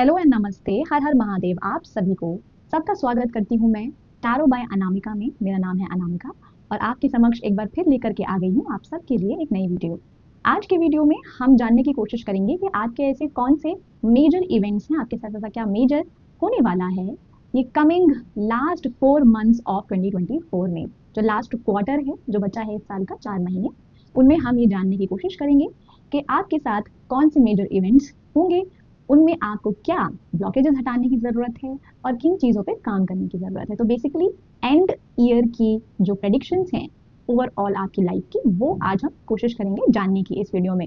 Hello and नमस्ते, हर हर महादेव। आप सभी को सबका स्वागत करती हूँ मैं टैरो बाय अनामिका में। मेरा नाम है अनामिका और आपके समक्ष एक बार फिर लेकर के आ गई हूँ आप सबके लिए एक नई वीडियो। आज के वीडियो में हम जानने की कोशिश करेंगे कि आज के ऐसे कौन से मेजर इवेंट्स हैं, आपके साथ ऐसा क्या मेजर होने वाला है ये कमिंग लास्ट 4 मंथ्स ऑफ 2024 में। जो लास्ट क्वार्टर है, जो बचा है इस साल का 4 महीने, उनमें हम ये जानने की कोशिश करेंगे कि आपके साथ कौन से मेजर इवेंट्स होंगे, उनमें आपको क्या ब्लॉकेजेस हटाने की ज़रूरत है और किन चीज़ों पे काम करने की ज़रूरत है। तो बेसिकली एंड ईयर की जो प्रेडिक्शंस हैं ओवरऑल आपकी लाइफ की, वो आज हम कोशिश करेंगे जानने की इस वीडियो में।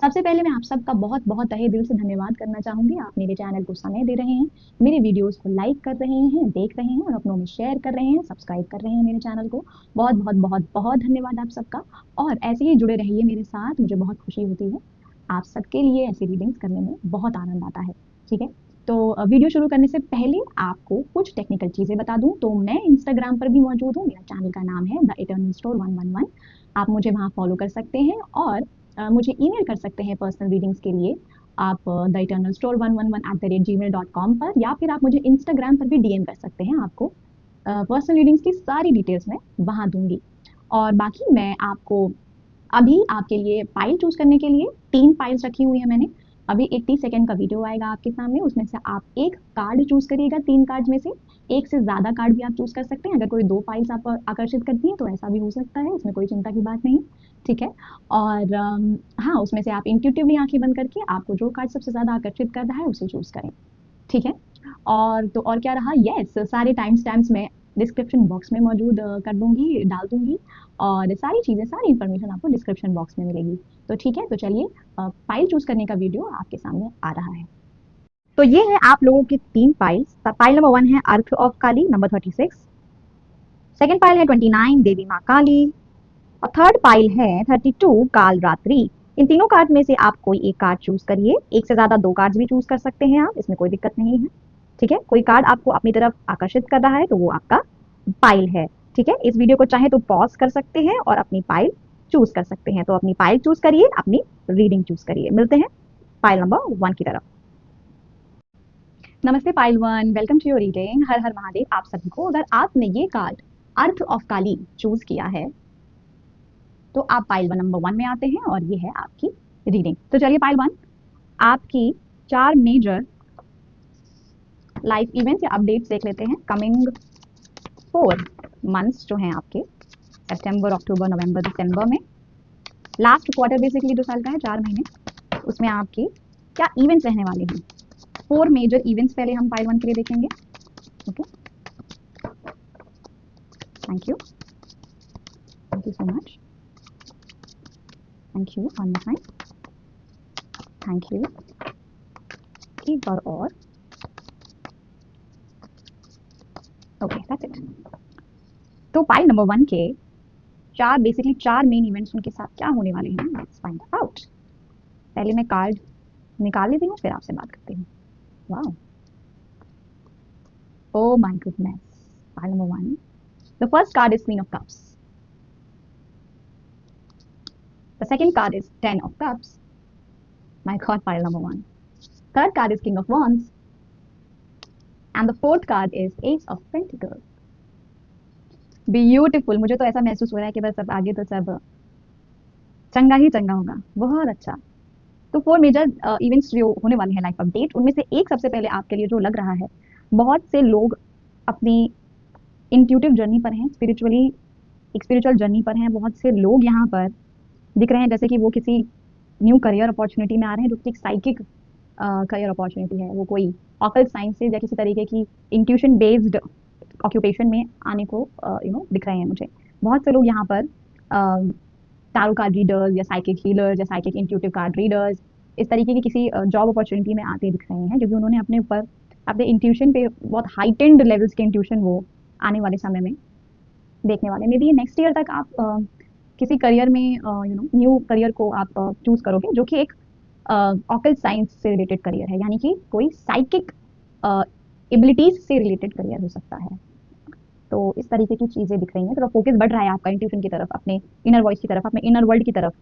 सबसे पहले मैं आप सबका बहुत बहुत तहे दिल से धन्यवाद करना चाहूँगी। आप मेरे चैनल को समय दे रहे हैं, मेरे वीडियोज़ को लाइक कर रहे हैं, देख रहे हैं और अपनों में शेयर कर रहे हैं, सब्सक्राइब कर रहे हैं मेरे चैनल को। बहुत बहुत बहुत बहुत धन्यवाद आप सबका। और ऐसे ही जुड़े रहिए मेरे साथ, मुझे बहुत खुशी होती है। आप सबके लिए ऐसी रीडिंग्स करने में बहुत आनंद आता है। ठीक है, तो वीडियो शुरू करने से पहले आपको कुछ टेक्निकल चीज़ें बता दूं तो मैं इंस्टाग्राम पर भी मौजूद हूँ। मेरा चैनल का नाम है द इटर्नल स्टोर 111। आप मुझे वहाँ फॉलो कर सकते हैं और मुझे ईमेल कर सकते हैं पर्सनल रीडिंग्स के लिए। आप द इटर्नल स्टोर 111@gmail.com पर, या फिर आप मुझे इंस्टाग्राम पर भी डीएम कर सकते हैं। आपको पर्सनल रीडिंग्स की सारी डिटेल्स मैं वहाँ दूंगी। और बाकी मैं आपको अभी आपके लिए फाइल चूज करने के लिए 3 फाइल्स रखी हुई है मैंने। अभी 80 सेकेंड का वीडियो आएगा आपके सामने, उसमें से आप एक कार्ड चूज करिएगा। 3 कार्ड में से एक से ज्यादा कार्ड भी आप चूज कर सकते हैं। अगर कोई 2 फाइल्स आप आकर्षित करती हैं तो ऐसा भी हो सकता है, इसमें कोई चिंता की बात नहीं। ठीक है। और हाँ, उसमें से आप इंट्यूटिवली आंखें बंद करके आपको जो कार्ड सबसे ज्यादा आकर्षित कर रहा है उसे चूज करें। ठीक है। और तो और क्या रहा, यस, सारे टाइम स्टैम्प्स मैं डिस्क्रिप्शन बॉक्स में मौजूद कर दूंगी, डाल दूंगी। और सारी चीज़ें, सारी इन्फॉर्मेशन आपको डिस्क्रिप्शन बॉक्स में मिलेगी। तो ठीक है, तो चलिए फाइल चूज करने का वीडियो आपके सामने आ रहा है। तो ये है आप लोगों की 3 फाइल्स। फाइल नंबर 1 है earth of Kali, number 36। Second file है 29, देवी माँ काली। और थर्ड फाइल है 32, काल रात्रि। इन तीनों कार्ड में से आप कोई एक कार्ड चूज करिए। एक से ज्यादा 2 कार्ड भी चूज कर सकते हैं आप, इसमें कोई दिक्कत नहीं है। ठीक है, कोई कार्ड आपको अपनी तरफ आकर्षित कर रहा है तो वो आपका फाइल है। ठीक है, इस वीडियो को चाहे तो पॉज कर सकते हैं और अपनी फाइल चूज कर सकते हैं। तो अपनी फाइल चूज करिए, अपनी रीडिंग चूज करिए। मिलते हैं फाइल नंबर 1 की तरफ। नमस्ते file 1, welcome to your reading. हर हर महादेव आप सभी को। अगर आपने ये card earth of Kali choose किया है तो आप फाइल नंबर 1 में आते हैं और ये है आपकी रीडिंग। तो चलिए फाइल 1, आपकी 4 मेजर लाइफ इवेंट्स या अपडेट्स देख लेते हैं कमिंग 4 मंथ्स जो हैं आपके, सितंबर, अक्टूबर, नवंबर, दिसंबर में। लास्ट क्वार्टर बेसिकली जो साल का है, 4 महीने, उसमें आपकी क्या इवेंट्स रहने वाले हैं। 4 मेजर इवेंट्स पहले हम फाइल 1 के लिए देखेंगे। Okay, thank you so much, thank you one more time, thank you एक बार और। Okay, that's it. तो फाइल नंबर 1 के बेसिकली 4 मेन इवेंट्स, उनके साथ क्या होने वाले हैं, लेट्स फाइंड आउट। पहले मैं कार्ड निकाल लेती हूँ, फिर आपसे बात करती हूँ। Wow, oh my goodness. File number 1. The first card is Queen of Cups. The second card is 10 of Cups. My God, file number 1. Third card is King of Wands. And the fourth card is Ace of Pentacles. Beautiful. मुझे तो ऐसा महसूस हो रहा है कि बस अब आगे तो सब चंगा ही चंगा होगा। बहुत अच्छा। तो 4 मेजर इवेंट्स जो होने वाले हैं लाइफ अपडेट, उनमें से एक सबसे पहले आपके लिए जो लग रहा है, बहुत से लोग अपनी इंट्यूटिव जर्नी पर हैं, स्पिरिचुअल जर्नी पर हैं। बहुत से लोग यहाँ पर दिख रहे हैं जैसे कि वो किसी न्यू करियर अपॉर्चुनिटी में आ रहे हैं, जो कि एक साइकिक करियर अपॉर्चुनिटी है। वो कोई ऑकल्ट साइंसेज या किसी तरीके की इंट्यूशन बेस्ड ऑक्यूपेशन में आने को दिख रहे हैं मुझे। बहुत से लोग यहाँ पर टैरो कार्ड रीडर्स या साइकिक हीलर्स या साइकिक इंट्यूटिव कार्ड रीडर्स, इस तरीके की किसी जॉब अपॉर्चुनिटी में आते दिख रहे हैं, क्योंकि उन्होंने अपने ऊपर अपने इंट्यूशन पे बहुत हाइटेंड लेवल्स के इंट्यूशन वो आने वाले समय में देखने वाले। मे बी नेक्स्ट ईयर तक आप किसी करियर में न्यू करियर को आप चूज करोगे, जो कि एक ऑकल्ट साइंस से रिलेटेड करियर है, यानी कि कोई साइकिक एबिलिटीज से रिलेटेड करियर हो सकता है। तो इस तरीके की चीजें दिख रही हैं। तो फोकस बढ़ रहा है आपका इंट्यूशन की तरफ, अपने इनर वॉइस की तरफ, अपने इनर वर्ल्ड की तरफ।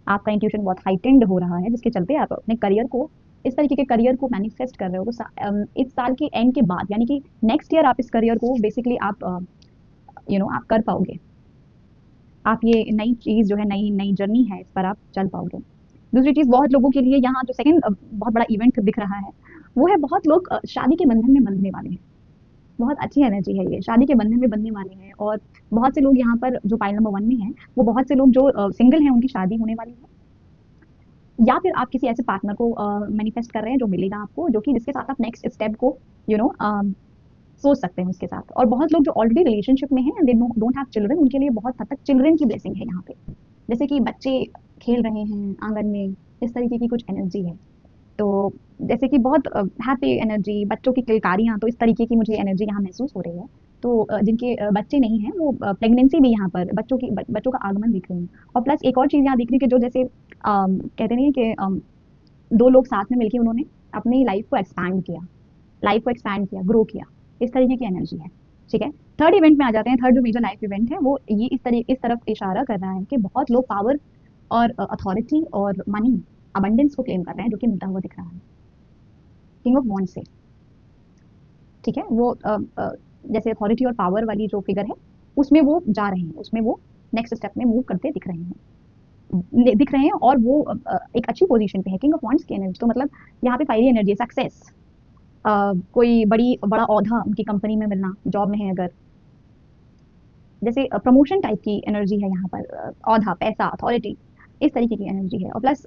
आपका इंट्यूशन बहुत हाइटेंड हो रहा है, जिसके चलते आप अपने करियर को इस तरीके के करियर को मैनिफेस्ट कर रहे हो, तो इस साल के एंड के बाद यानी कि नेक्स्ट ईयर आप इस करियर को बेसिकली आप आप कर पाओगे। आप ये नई चीज़ जो है, नई नई जर्नी है, इस पर आप चल पाओगे। दूसरी चीज़, बहुत लोगों के लिए यहाँ जो सेकंड बहुत बड़ा इवेंट दिख रहा है, वो है बहुत लोग शादी के बंधन में बंधने वाले हैं। बहुत अच्छी एनर्जी है ये, शादी के बंधन में बंधने वाले हैं। और बहुत से लोग यहाँ पर जो पाइल नंबर 1 में हैं, वो बहुत से लोग जो सिंगल हैं, उनकी शादी होने वाली है। या फिर आप किसी ऐसे पार्टनर को मैनिफेस्ट कर रहे हैं जो मिलेगा आपको, जो कि जिसके साथ आप नेक्स्ट स्टेप को यू नो सोच सकते हैं उसके साथ। और बहुत लोग जो ऑलरेडी रिलेशनशिप में हैं and they don't have children, उनके लिए बहुत हद तक चिल्ड्रन की ब्लेसिंग है यहाँ पे। जैसे कि बच्चे खेल रहे हैं आंगन में, इस तरीके की कुछ एनर्जी है। तो जैसे कि बहुत हैप्पी एनर्जी, बच्चों की किलकारियाँ, तो इस तरीके की मुझे एनर्जी यहाँ महसूस हो रही है। तो जिनके बच्चे नहीं हैं, वो प्रेगनेंसी भी यहाँ पर बच्चों का आगमन दिख रही है। और प्लस एक और चीज़ यहाँ दिख रही है कि जो जैसे कहते नहीं है कि दो लोग साथ में मिलकर उन्होंने अपनी लाइफ को एक्सपैंड किया, ग्रो किया, इस तरीके की एनर्जी है। ठीक है, थर्ड इवेंट में आ जाते हैं। थर्ड जो मेजर लाइफ इवेंट है, वो ये इस तरफ इशारा कर रहा है कि बहुत लोग पावर और अथॉरिटी और मनी, अबंडेंस को क्लेम कर रहे हैं, जो कि मिलता हुआ दिख रहा है किंग ऑफ वॉन्ड्स से। ठीक है, वो जैसे अथॉरिटी और पावर वाली जो फिगर है, उसमें वो जा रहे हैं, उसमें वो नेक्स्ट स्टेप में मूव करते दिख रहे हैं। और वो एक अच्छी पोजीशन पे है। किंग ऑफ वॉन्ड्स की एनर्जी तो मतलब यहाँ पे फायरी एनर्जी, सक्सेस, कोई बड़ा औहदा उनकी कंपनी में मिलना, जॉब में है अगर, जैसे प्रमोशन टाइप की एनर्जी है यहाँ पर, औहदा, पैसा, अथॉरिटी, इस तरीके की एनर्जी है। और plus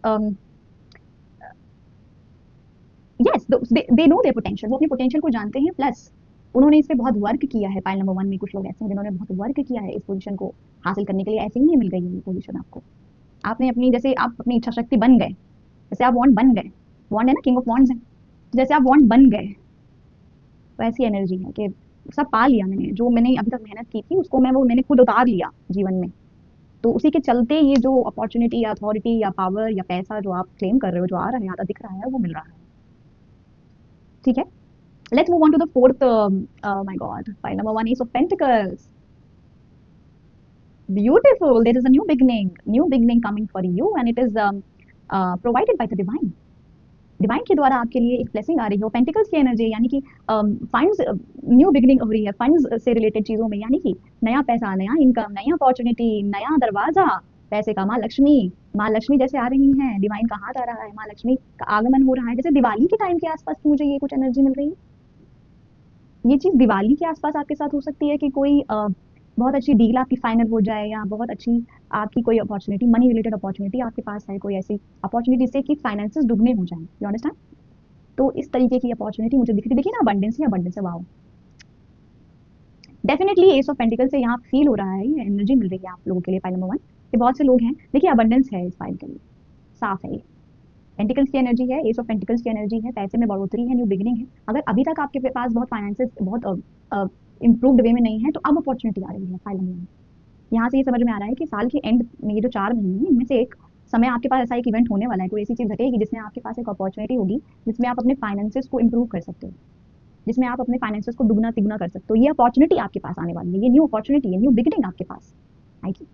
yes, they know their potential, वो अपने पोटेंशियल को जानते हैं। प्लस उन्होंने इस पे बहुत वर्क किया है। पाइल नंबर 1 में कुछ लोग ऐसे हैं जिन्होंने बहुत वर्क किया है इस पोजीशन को हासिल करने के लिए। ऐसे ही नहीं मिल गई ये पोजीशन आपको। आपने अपनी, जैसे आप अपनी इच्छा शक्ति बन गए, जैसे आप वॉन्ड बन गए, वॉन्ड है ना, किंग ऑफ वॉन्ड्स है, जैसे आप वॉन्ड बन गए, वैसी एनर्जी है कि सब पा लिया मैंने, जो मैंने अभी तक मेहनत की थी उसको मैंने खुद उतार लिया जीवन में। तो उसी के चलते ये जो अपॉर्चुनिटी या अथॉरिटी या पावर या पैसा जो आप क्लेम कर रहे हो, जो आ रहा है, आता दिख रहा है, वो मिल रहा है। ठीक है, let's move on to the fourth my god, pile number 1, ace of pentacles. Beautiful, there is a new beginning coming for you and it is provided by the divine के द्वारा आपके लिए एक ब्लेसिंग आ रही है। पेंटिकल्स की energy यानी कि फंड्स, न्यू बिगिनिंग हो रही है फंड्स से रिलेटेड चीजों में, यानी कि नया पैसा, नया इनकम, नई अपॉर्चुनिटी, नया दरवाजा पैसे का। माँ लक्ष्मी जैसे आ रही हैं, डिवाइन का हाथ आ रहा है, माँ लक्ष्मी का आगमन हो रहा है। जैसे दिवाली के टाइम के आसपास की मुझे ये कुछ एनर्जी मिल रही है। ये चीज दिवाली के आसपास आपके साथ हो सकती है कि कोई बहुत अच्छी डील आपकी फाइनल हो जाए, या बहुत अच्छी आपकी कोई अपॉर्चुनिटी, मनी रिलेटेड अपॉर्चुनिटी आपके पास है, कोई ऐसी अपॉर्चुनिटी से कि फाइनेंसेस दुगने हो जाएं। You understand? तो इस तरीके की अपॉर्चुनिटी मुझे दिख रही। देखिए ना, अबंडेंस है, wow. Definitely S of pentacle से यहाँ फील हो रहा है, ये एनर्जी मिल रही है आप लोगों के लिए पाइल नंबर 1 कि बहुत से लोग हैं। देखिए अबंडेंस है इस पाइल के लिए, साफ है ये। पेंटिकल्स की एनर्जी है, एस ऑफ पेंटिकल्स की एनर्जी है, पैसे में बढ़ोतरी है, न्यू बिगिनिंग है। अगर अभी तक आपके पास बहुत फाइनेंसेस बहुत इम्प्रूव्ड वे में नहीं है, तो अब अपॉर्चुनिटी आ रही है पाइल नंबर 1। यहाँ से ये समझ में आ रहा है कि साल के एंड में ये जो 4 महीने हैं, इनमें से एक समय आपके पास ऐसा एक इवेंट होने वाला है, कोई ऐसी चीज घटेगी जिसमें आपके पास एक अपॉर्चुनिटी होगी, जिसमें आप अपने फाइनेंसेस को इंप्रूव कर सकते हो, जिसमें आप अपने फाइनेंसेस को दुगना तिगुना कर सकते हो। ये अपॉर्चुनिटी आपके पास आने वाली है, ये न्यू अपॉर्चुनिटी है, न्यू बिगिनिंग आपके पास आएगी।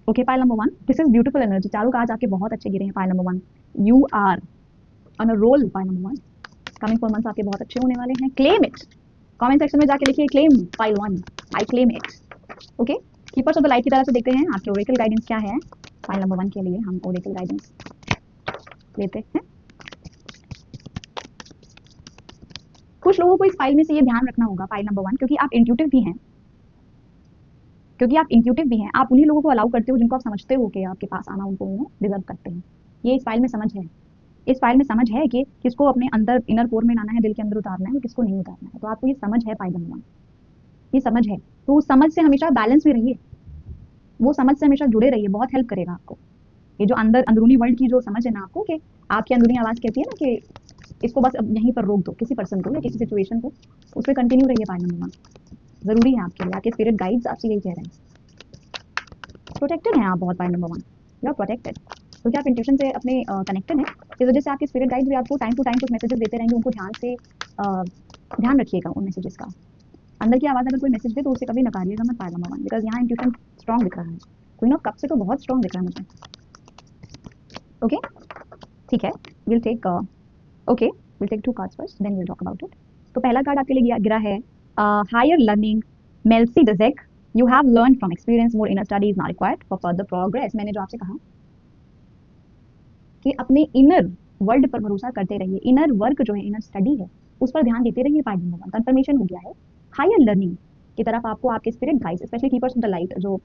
Okay, pile number 1, this is beautiful energy. चारों कार्ड्स आपके बहुत अच्छे गिरे हैं pile number 1। You are on a roll pile number 1। Coming 4 months आपके बहुत अच्छे होने वाले हैं। क्लेम इट, कमेंट सेक्शन में जाके लिखिए claim pile 1, I claim it. Okay, keepers of the light की तरफ से देखते हैं आपके ओरेकल गाइडेंस क्या है फाइल नंबर 1 के लिए। हम ओरेकल गाइडेंस लेते हैं। कुछ लोगों को इस फाइल में से ये ध्यान रखना होगा फाइल नंबर 1, क्योंकि आप इंट्यूटिव भी हैं, आप उन्हीं लोगों को अलाउ करते हो जिनको आप समझते हो कि आपके पास आना उनको डिजर्व करते हैं। ये इस फाइल में समझ है, इस फाइल में समझ है कि किसको अपने अंदर इनर कोर में लाना है, दिल के अंदर उतारना है, किसको नहीं उतारना है। तो आपको ये समझ है फाइल नंबर 1, ये समझ है। तो उस समझ से हमेशा बैलेंस में रहिए, वो समझ से हमेशा जुड़े रहिए, बहुत हेल्प करेगा आपको। ये जो अंदरूनी वर्ल्ड की जो समझ है ना आपको, कि आपकी अंदरूनी आवाज़ कहती है ना कि इसको बस अब यहीं पर रोक दो, किसी पर्सन को या किसी सिचुएशन को, उस पर कंटिन्यू रहिए पाइल नंबर 1। जरूरी है आपके लिए, आपके स्पिरिट गाइड्स आपसे यही कह रहे हैं। प्रोटेक्टेड हैं आप बहुत pile number 1, you are protected, क्योंकि आप इंट्यूशन से अपने कनेक्टेड हैं। इस वजह से आपके स्पिरिट गाइड्स भी आपको टाइम टू टाइम कुछ मैसेजेस देते रहेंगे, उनको ध्यान से ध्यान रखिएगा उन मैसेजेस का। अंदर की आवाज़ अगर कोई मैसेज दे तो उसे कभी नकारिएगा मत पाइल नंबर 1, बिकॉज यहाँ इंट्यूशन स्ट्रॉन्ग दिख रहा है। क्वीन ऑफ कप से तो बहुत स्ट्रॉन्ग दिख रहा है मुझे। ओके, ठीक है, will take okay, will take 2 cards first, then will talk about it. तो पहला कार्ड आपके लिए गिरा है higher learning Melchizedek, you have learn from experience, more inner study is not required for further progress. मैंने जो आपसे कहा कि अपने इनर वर्ल्ड पर भरोसा करते रहिए, इनर वर्क जो है, इनर स्टडी है, उस पर ध्यान देते रहिए। पार्ट नंबर 1 कंफर्मेशन हो गया है। हायर लर्निंग की तरफ आपको आपके spirit guides, specially keepers of the light, जो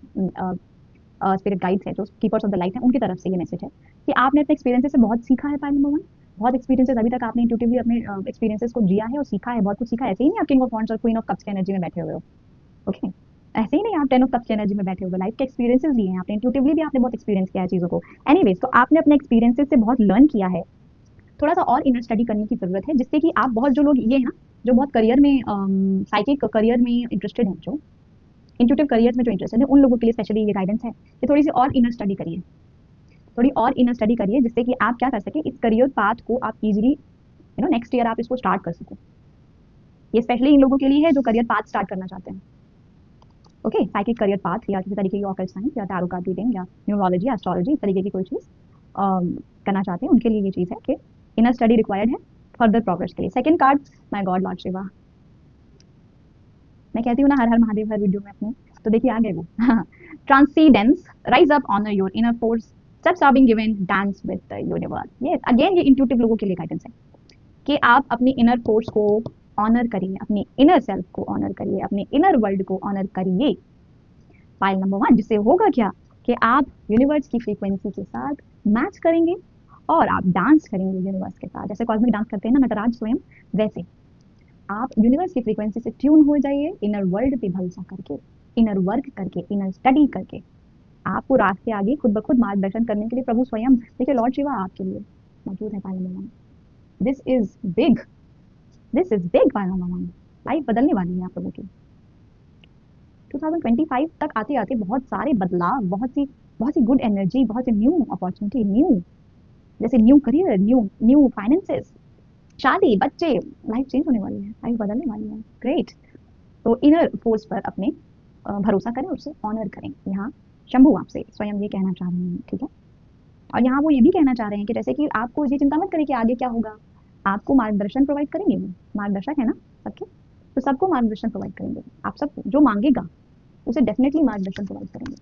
स्पिरिट गाइड्स है, जो कीपर्स ऑफ द लाइट है, उनकी तरफ से ये मैसेज है कि आपने अपने एक्सपीरियंसेस से बहुत सीखा है। पार्ट नंबर 1, बहुत एक्सपीरियंसेस अभी तक आपने इंट्यूटिवली अपने एक्सपीरियंसेस को जिया है और सीखा है, बहुत कुछ सीखा है। ऐसे ही नहीं आप किंग ऑफ वॉन्ड्स और क्वीन ऑफ कप्स की एनर्जी में बैठे हुए हो, ओके? ऐसे ही नहीं आप 10 ऑफ कप्स की एनर्जी में बैठे हुए, लाइफ के एक्सपीरियंसेस लिए हैं आपने, इंट्यूटिवली भी आपने बहुत एक्सपीरियंस किया है चीज़ों को। एनीवेज, तो आपने अपने एक्सपीरियंसेस से बहुत लर्न किया है। थोड़ा सा और इनर स्टडी करने की जरूरत है, जिससे कि आप बहुत, जो लोग ये है ना, जो बहुत करियर में साइकिक करियर में इंटरेस्टेड हैं, जो इंट्यूटिव करियर में जो इंटरेस्टेड है, उन लोगों के लिए स्पेशली ये गाइडेंस है कि थोड़ी सी और इनर स्टडी करिए, थोड़ी और इनर स्टडी करिए, जिससे कि आप क्या कर सके, इस करियर पाथ को आप इजीली नेक्स्ट ईयर आप इसको स्टार्ट कर सको। ये स्पेशली इन लोगों के लिए है जो करियर पाथ स्टार्ट करना चाहते हैं, ओके? साइकिक करियर पाथ या किसी तरीके की ऑकल्ट साइंस या टैरो कार्ड रीडिंग या न्यूमरोलॉजी, एस्ट्रोलॉजी, इस तरीके की कोई चीज़ करना चाहते हैं, उनके लिए ये चीज़ है कि इनर स्टडी रिक्वायर्ड है फर्दर प्रोग्रेस के लिए। Second card, my God Lord Shiva, मैं कहती हूँ ना हर हर महादेव हर वीडियो में अपने, तो देखिए आ गए वो। Transcendence, rise up, honour your inner force, steps are being given, dance with the universe. Yes, again ये इंट्यूटिव लोगों के लिए गाइडेंस है कि आप अपनी इनर फोर्स को ऑनर करिए, अपने इनर सेल्फ को ऑनर करिए, अपने इनर वर्ल्ड को ऑनर करिए। फाइल नंबर 1, जिससे होगा क्या कि आप यूनिवर्स की फ्रीक्वेंसी के साथ मैच करेंगे और आप डांस करेंगे यूनिवर्स के साथ, जैसे कॉस्मिक डांस करते हैं ना नटराज स्वयं, वैसे आप यूनिवर्स की फ्रीक्वेंसी से ट्यून हो जाइए, इनर वर्ल्ड पे भरोसा करके, इनर वर्क करके, इनर स्टडी करके। आपको रास्ते आगे खुद ब खुद मार्गदर्शन करने के लिए प्रभु स्वयं, देखिए लॉर्ड शिवा आपके लिए मौजूद है। File number 1, this is big, this is big. File number 1, life बदलने वाली है आप लोगों की। 2025 तक आते आते बहुत सारे बदलाव, बहुत सी गुड एनर्जी, बहुत सी न्यू अपॉर्चुनिटी, न्यू जैसे न्यू करियर, न्यू फाइनेंसेस, शादी, बच्चे, लाइफ चेंज होने वाली है, लाइफ बदलने वाली है। ग्रेट। तो इनर फोर्स पर अपने भरोसा करें, उससे ऑनर करें। यहाँ शंभू आपसे स्वयं ये कहना चाह रहे हैं, ठीक है? और यहाँ वो ये भी कहना चाह रहे हैं कि जैसे कि आपको ये चिंता मत करें कि आगे क्या होगा, आपको मार्गदर्शन प्रोवाइड करेंगे। वो मार्गदर्शक है ना सबके, तो सबको मार्गदर्शन प्रोवाइड करेंगे। आप सब जो मांगेगा उसे डेफिनेटली मार्गदर्शन प्रोवाइड करेंगे,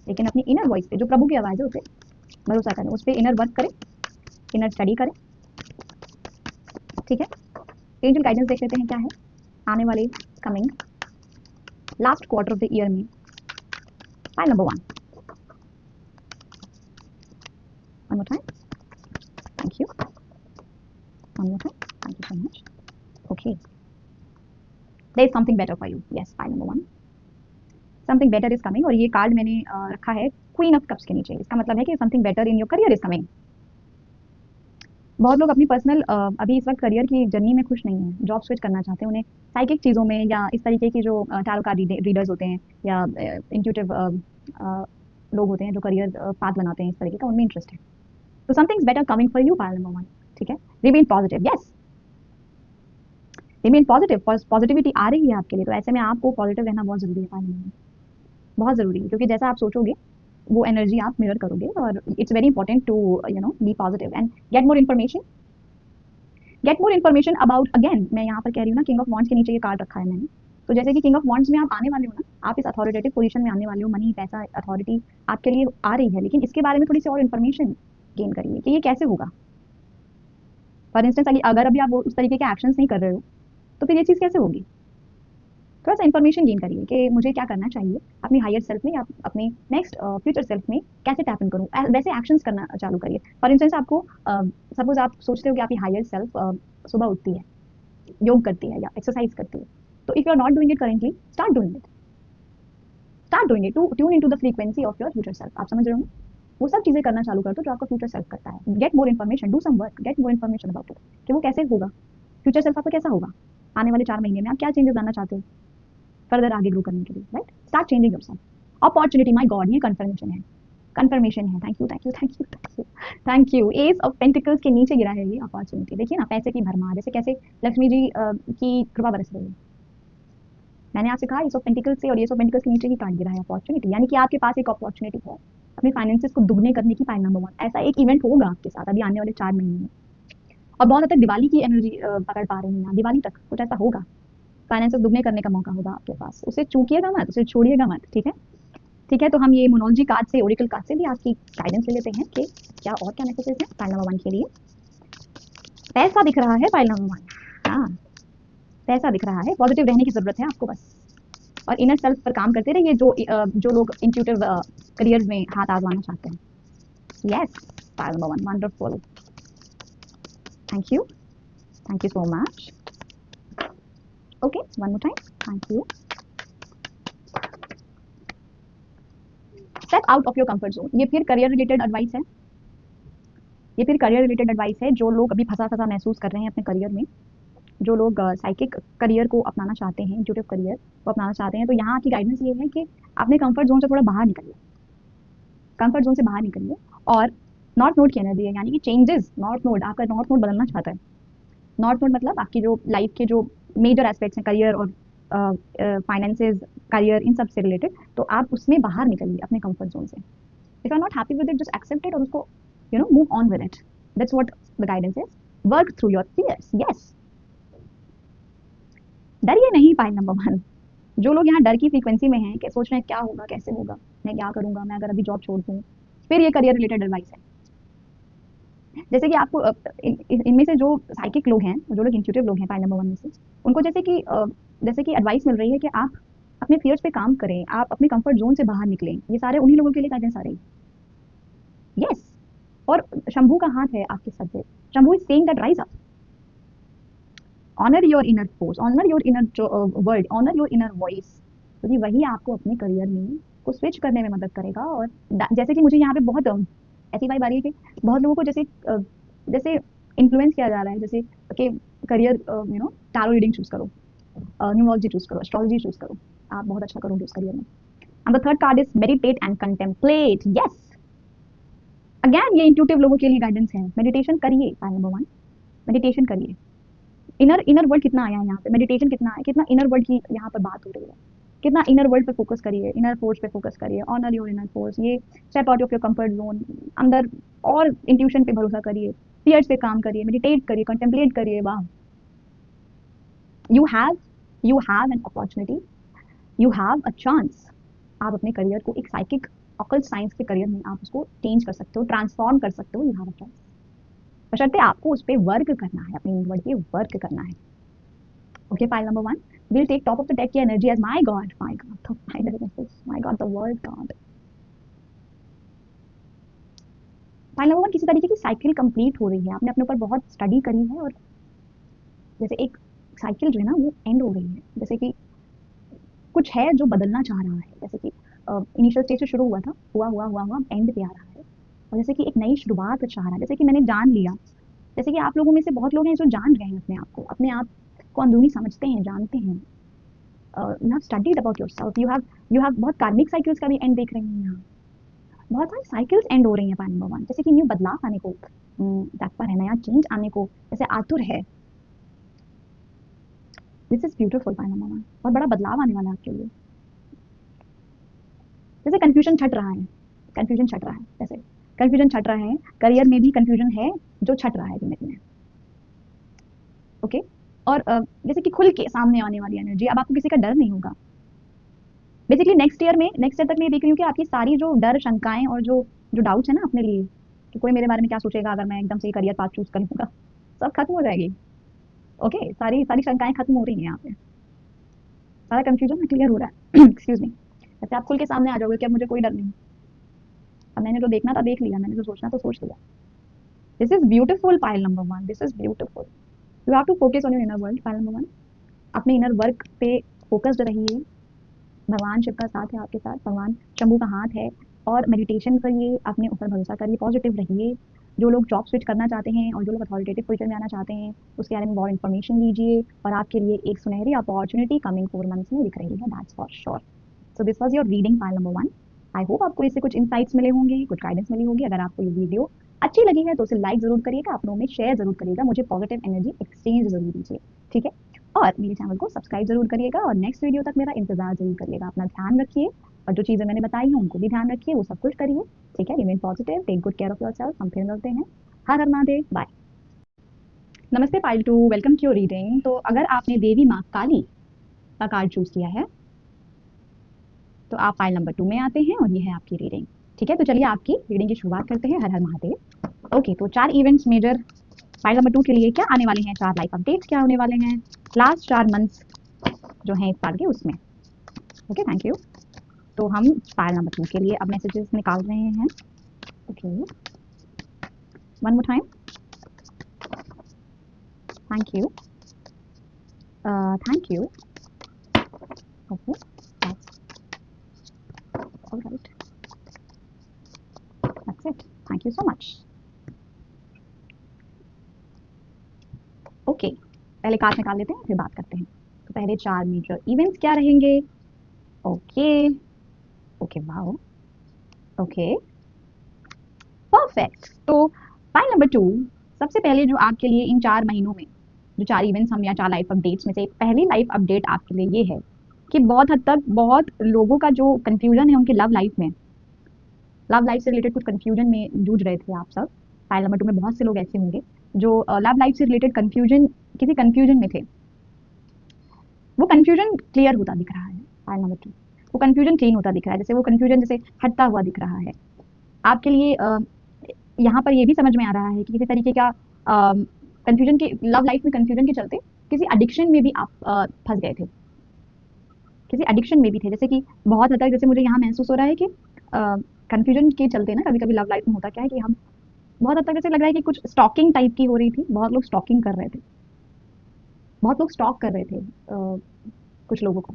लेकिन अपनी इनर वॉइस पे, जो प्रभु की आवाज़ है, उस पर भरोसा करें, उस पर इनर वर्क करें, इनर स्टडी करें, ठीक है? एंजल गाइडेंस देख लेते हैं क्या है आने वाले coming last quarter of the year में। File number 1, one more time, thank you, one more time, thank you so much, okay, there is something better for you, yes, file number 1, something better is coming। और ये card मैंने रखा है queen of cups के नीचे, इसका मतलब है कि something better in your career is coming. बहुत लोग अपनी पर्सनल अभी इस वक्त करियर की जर्नी में खुश नहीं है, जॉब स्विच करना चाहते हैं, उन्हें साइकिक चीज़ों में या इस तरीके की जो टैरो कार्ड रीडर्स होते हैं या इंट्यूटिव लोग होते हैं जो करियर पाथ बनाते हैं, इस तरीके का उनमें इंटरेस्ट है। तो somethings better coming for you, pile number 1, ठीक है? Remain positive, yes, remain positive, positivity आ रही है आपके लिए, तो ऐसे में आपको पॉजिटिव रहना बहुत जरूरी है। पाइल नंबर 1 बहुत जरूरी है, क्योंकि जैसा आप सोचोगे वो एनर्जी आप मिरर करोगे, और it's very important to be positive and get more information, get more information about, again मैं यहाँ पर कह रही हूँ ना, किंग ऑफ वॉन्ड्स के नीचे ये कार्ड रखा है मैंने, तो जैसे कि किंग ऑफ वॉन्ड्स में आप आने वाले हो ना, आप इस अथॉरिटेटिव पोजीशन में आने वाले हो, मनी, पैसा, अथॉरिटी आपके लिए आ रही है, लेकिन इसके बारे में थोड़ी सी और इन्फॉर्मेशन गेन करिए कि ये कैसे होगा। फॉर इंस्टेंस अगर अभी आप उस तरीके के एक्शंस नहीं कर रहे हो, तो फिर ये चीज़ कैसे होगी? थोड़ा सा इन्फॉर्मेशन गेन करिए कि मुझे क्या करना चाहिए अपनी हायर सेल्फ में या अपने नेक्स्ट फ्यूचर सेल्फ में कैसे टैप इन करूँ, वैसे एक्शंस करना चालू करिए। फॉर इंस्टेंस आपको सपोज आप सोचते हो कि आपकी हायर सेल्फ सुबह उठती है, योग करती है या एक्सरसाइज करती है, तो if you are not doing it currently, start doing it, start doing it to tune into the frequency of your future self. आप समझ रहे हो? वो सब चीज़ें करना चालू कर दो जो आपका फ्यूचर सेल्फ करता है। Get more information, do some work, get more information about it कि वो कैसे होगा, फ्यूचर सेल्फ आपका कैसा होगा, आने वाले 4 महीने में आप क्या चेंजेस लाना चाहते हो फर्दर आगे ग्रो करने के लिए, right? Start changing yourself. Opportunity, my god, ये कंफर्मेशन है, कंफर्मेशन है। Thank you, thank you, thank you, thank you, thank you. S of pentacles के नीचे गिरा है ये अपॉर्चुनिटी। देखिए ना, पैसे की भरमार, जैसे कैसे लक्ष्मी जी की कृपा बरस रही है। मैंने आपसे कहा एस ऑफ पेंटिकल्स से और एस ऑफ पेंटिकल्स के नीचे ही कार्ड गिरा है अपॉर्चुनिटी, यानी कि आपके पास एक अपॉर्चुनिटी है अपने फाइनेंसेस को दुगने करने की। पाइल नंबर 1, ऐसा एक इवेंट होगा आपके साथ अभी आने वाले 4 महीने में। और बहुत हद तक दिवाली की एनर्जी पकड़ पा रही हैं यहाँ, दिवाली तक कुछ ऐसा होगा, फाइनेंसेस दुगने करने का मौका होगा आपके पास, उसे चूकिएगा मत, उसे छोड़िएगा मत, ठीक है। ठीक है, तो हम ये मोनोलॉजी कार्ड से, ओरेकल कार्ड से भी आज की गाइडेंस ले लेते हैं कि क्या और क्या मैसेजेस हैं फाइल नंबर 1 के लिए। पैसा दिख रहा है फाइल नंबर 1, हाँ पैसा दिख रहा है, पॉजिटिव रहने की जरूरत है आपको बस, और इनर सेल्फ पर काम करते रहिए जो लोग इंट्यूटिव करियर में हाथ आजमाना चाहते हैं। Yes file number 1, wonderful, thank you so much. Okay, one more time, thank you. Step out of your comfort zone, ये फिर करियर रिलेटेड एडवाइस है, ये फिर करियर रिलेटेड एडवाइस है। जो लोग अभी फंसा फंसा महसूस कर रहे हैं अपने करियर में, जो लोग साइकिक करियर को अपनाना चाहते हैं, इंट्यूटिव करियर को अपनाना चाहते हैं, तो यहाँ की गाइडेंस ये है कि अपने कंफर्ट जोन से थोड़ा बाहर निकलिए, कंफर्ट जोन से बाहर निकलिए और नॉर्थ नोड की एनर्जी है, यानी कि चेंजेस, नॉर्थ नोड, आपका नॉर्थ नोड बदलना चाहता है। नॉर्थ नोड मतलब आपकी जो लाइफ के जो मेजर एस्पेक्ट्स हैं, करियर और फाइनेंसेस, करियर, इन सब से रिलेटेड, तो आप उसमें बाहर निकलिए अपने कंफर्ट जोन से। If you are not happy with it, just accept it और उसको move on with it, that's what the guidance is. Work through your fears, yes, डरिए नहीं फाइल नंबर 1। जो लोग यहाँ डर की फ्रीक्वेंसी में हैं कि सोच रहे हैं क्या होगा, कैसे होगा, मैं क्या करूंगा, मैं अगर अभी जॉब छोड़ दूँ, फिर ये करियर रिलेटेड एडवाइस है। जैसे कि आपको इनमें से जो साइकिक लोग हैं, जो लोग इंट्यूटिव लोग हैं फाइल नंबर 1 में से, उनको जैसे कि एडवाइस मिल रही है कि आप अपने फियर्स पे काम करें, आप अपने कंफर्ट जोन से बाहर निकलें। ये सारे उन्हीं लोगों के लिए गाइडेंस आ रही है। यस, और शंभू का हाथ है आपके सर पे, Shambhu is saying that rise up, honour your inner force, honour your inner word, honour your inner voice, क्योंकि वही आपको अपने करियर में को स्विच करने में मदद करेगा। और जैसे कि मुझे यहाँ पे बहुत ऐसी वाइब आ रही है कि बहुत लोगों को जैसे इन्फ्लुएंस किया जा रहा है, जैसे कि करियर टैरो रीडिंग चूज करो, न्यूमरोलॉजी चूज करो, एस्ट्रोलॉजी चूज करो, आप बहुत अच्छा करोगे उस करियर में। And the third card is meditate and contemplate. Yes, again ये इंट्यूटिव लोगों के लिए गाइडेंस है, मेडिटेशन करिए फाइल नंबर 1, मेडिटेशन करिए। इनर वर्ल्ड कितना आया है यहाँ पे, मेडिटेशन कितना है, कितना इनर वर्ल्ड की यहाँ पर बात हो रही है, कितना इनर वर्ल्ड पे फोकस करिए, इनर फोर्स पे फोकस करिए, ऑनर योर इनर फोर्स, ये step out of your comfort zone, अंदर और इंट्यूशन पे भरोसा करिए, फियर्स पे काम करिए, मेडिटेट करिए, कंटेम्पलेट करिए। वाह, you have an opportunity, you have a chance. आप अपने करियर को एक साइकिक ऑकल्ट साइंस के करियर में आप उसको चेंज कर सकते हो, ट्रांसफॉर्म कर सकते हो, यू हैव अ चांस, बशर्ते आपको उस पर वर्क करना है, अपने इनवर्ड पे वर्क करना है। Okay, file number 1. We'll take top of the deck की energy as my God, the final message, my God, the world God. File number 1 किसी तरीके की साइकिल कंप्लीट हो रही है, आपने अपने ऊपर बहुत स्टडी करी है और जैसे एक साइकिल जो है ना वो एंड हो रही है, जैसे कि कुछ है जो बदलना चाह रहा है, जैसे कि इनिशियल स्टेज से शुरू हुआ था, हुआ एंड पे आ रहा है, और जैसे कि एक नई शुरुआत चाह रहा है, जैसे कि मैंने जान लिया, जैसे कि आप लोगों में से बहुत लोग हैं जो जान गए हैं अपने आप को, अपने आप को अंदरूनी समझते हैं, जानते हैं। You have studied about yourself, you have बहुत कार्मिक साइकिल्स का भी एंड देख रहे हैं यहाँ, बहुत सारी साइकिल्स एंड हो रही हैं फाइल नंबर 1, जैसे कि न्यू बदलाव आने को तत्पर है, नया चेंज आने को जैसे आतुर है। This is beautiful file number 1, बहुत बड़ा बदलाव आने वाला है आपके लिए। जैसे कंफ्यूजन छट रहा है, कंफ्यूजन छट रहा है, जैसे कंफ्यूजन छट रहा है, करियर में भी कंफ्यूजन है जो छट रहा है धीमे धीमे। ओके, और जैसे कि खुल के सामने आने वाली एनर्जी, अब आपको किसी का डर नहीं होगा। बेसिकली नेक्स्ट ईयर तक मैं देख रही हूँ कि आपकी सारी जो डर, शंकाएं और जो जो डाउट्स है ना अपने लिए कि कोई मेरे बारे में क्या सोचेगा अगर मैं एकदम से करियर पाथ चूज कर लूंगा, सब खत्म हो जाएगी। ओके, सारी सारी शंकाएं खत्म हो रही हैं यहाँ पे, सारा कंफ्यूजन क्लियर हो रहा है। एक्सक्यूज मी, जैसे आप खुल के सामने आ जाओगे कि अब मुझे कोई डर नहीं, अब मैंने जो देखना था देख लिया, मैंने जो सोचना था सोच लिया। This is beautiful file number 1, this is beautiful. You have to focus on your inner world file number 1, अपने इनर वर्क पे फोकस्ड रहिए, भगवान शिव का साथ है आपके साथ, भगवान शंभू का हाथ है, और मेडिटेशन करिए, अपने ऊपर भरोसा करिए, पॉजिटिव रहिए। जो लोग जॉब स्विच करना चाहते हैं और जो लोग अथॉरिटेटिव पोजीशन में आना चाहते हैं उसके बारे में और इन्फॉर्मेशन लीजिए, और आपके लिए एक सुनहरी अपॉर्चुनिटी कमिंग 4 मंथ्स में दिख रही है, that's for sure. So this was your reading file number 1। I hope आपको इससे कुछ इंसाइट्स मिले होंगे, कुछ गाइडेंस मिली होगी। अगर आपको ये वीडियो अच्छी लगी है तो उसे लाइक जरूर करिएगा, अपनों में शेयर जरूर करिएगा, मुझे पॉजिटिव एनर्जी एक्सचेंज जरूर दीजिए, ठीक है। और मेरे चैनल को सब्सक्राइब जरूर करिएगा, और नेक्स्ट वीडियो तक मेरा इंतजार जरूर करिएगा। अपना ध्यान रखिए, और जो चीज़ें मैंने बताई हैं उनको भी ध्यान रखिए, वो सब कुछ करिए, ठीक है। Remain positive, take good care of yourself. हम फिर मिलते हैं। हर हर महादेव, बाय। नमस्ते pile two, welcome to your reading. तो अगर आपने देवी माँ काली का कार्ड चूज किया है तो आप पाइल नंबर 2 में आते हैं और ये है आपकी रीडिंग। ठीक है, तो चलिए आपकी रीडिंग की शुरुआत करते हैं। हर हर महादेव। ओके, तो 4 इवेंट्स मेजर पाइल नंबर 2 के लिए क्या आने वाले हैं, 4 लाइफ अपडेट्स क्या होने वाले हैं लास्ट 4 मंथ्स जो हैं इस साल के उसमें। Okay, thank you. तो हम पाइल नंबर 2 के लिए अब मैसेजेस निकाल रहे हैं। Okay, one more time. Thank you, thank you. Okay, all right, that's it, thank you so much. Okay, पहले कार्ड निकाल लेते हैं फिर बात करते हैं। तो पहले 4 मेजर इवेंट्स क्या रहेंगे। Okay okay, wow, okay, perfect. तो पाइल नंबर 2 सबसे पहले जो आपके लिए इन 4 महीनों में जो 4 इवेंट्स हम या 4 लाइफ अपडेट्स में से पहली लाइफ अपडेट आपके लिए ये है कि बहुत हद तक बहुत लोगों का जो कंफ्यूजन है उनके लव लाइफ में, लव लाइफ से रिलेटेड कुछ कंफ्यूजन में जूझ रहे थे आप सब। पाइल नंबर 2 में बहुत से लोग ऐसे होंगे जो लव लाइफ से रिलेटेड कंफ्यूजन, किसी कंफ्यूजन में थे। वो कंफ्यूजन क्लियर होता दिख रहा है पाइल नंबर 2, वो कंफ्यूजन क्लीन होता दिख रहा है, जैसे वो कंफ्यूजन जैसे हटता हुआ दिख रहा है आपके लिए। यहाँ पर ये भी समझ में आ रहा है कि किसी तरीके का कंफ्यूजन के, लव लाइफ में कंफ्यूजन के चलते किसी एडिक्शन में भी आप फंस गए थे, किसी एडिक्शन में भी थे। जैसे कि बहुत हद तक जैसे मुझे यहाँ महसूस हो रहा है कि कंफ्यूजन के चलते ना कभी कभी लव लाइफ में होता क्या है कि हम बहुत हद तक जैसे लग रहा है कि कुछ स्टॉकिंग टाइप की हो रही थी, बहुत लोग स्टॉकिंग कर रहे थे, बहुत लोग स्टॉक कर रहे थे कुछ लोगों को,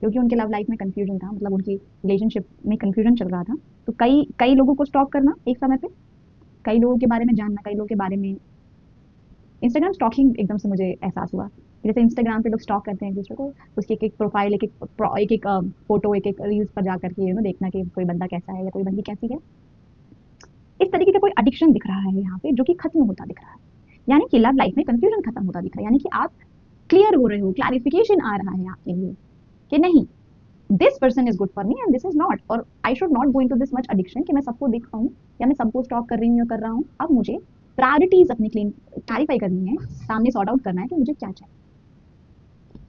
क्योंकि उनके लव लाइफ में कंफ्यूजन था, मतलब उनकी रिलेशनशिप में कंफ्यूजन चल रहा था। तो कई कई लोगों को स्टॉक करना एक समय पे, कई लोगों के बारे में जानना, कई लोगों के बारे में, इंस्टाग्राम स्टॉकिंग एकदम से मुझे एहसास हुआ। जैसे इंस्टाग्राम पे लोग स्टॉक करते हैं एक दूसरे को, उसकी एक एक प्रोफाइल, एक एक फोटो, एक एक रील्स पर जा करके देखना कि कोई बंदा कैसा है या कोई बंदी कैसी है। इस तरीके का कोई एडिक्शन दिख रहा है यहाँ पे जो कि खत्म होता दिख रहा है, यानी कि लव लाइफ में कंफ्यूजन खत्म होता दिख रहा है, यानी कि आप क्लियर हो रहे हो, क्लैरिफिकेशन आ रहा है आपके लिए कि नहीं, this person is good for me and this is not, और I should not go into this much addiction कि मैं सबको देख पाऊँ या मैं सबको स्टॉक कर रही हूँ या कर रहा हूँ। अब मुझे प्रायोरिटीज अपनी क्लैरिफाई करनी है, सामने सॉर्ट आउट करना है कि मुझे क्या चाहिए।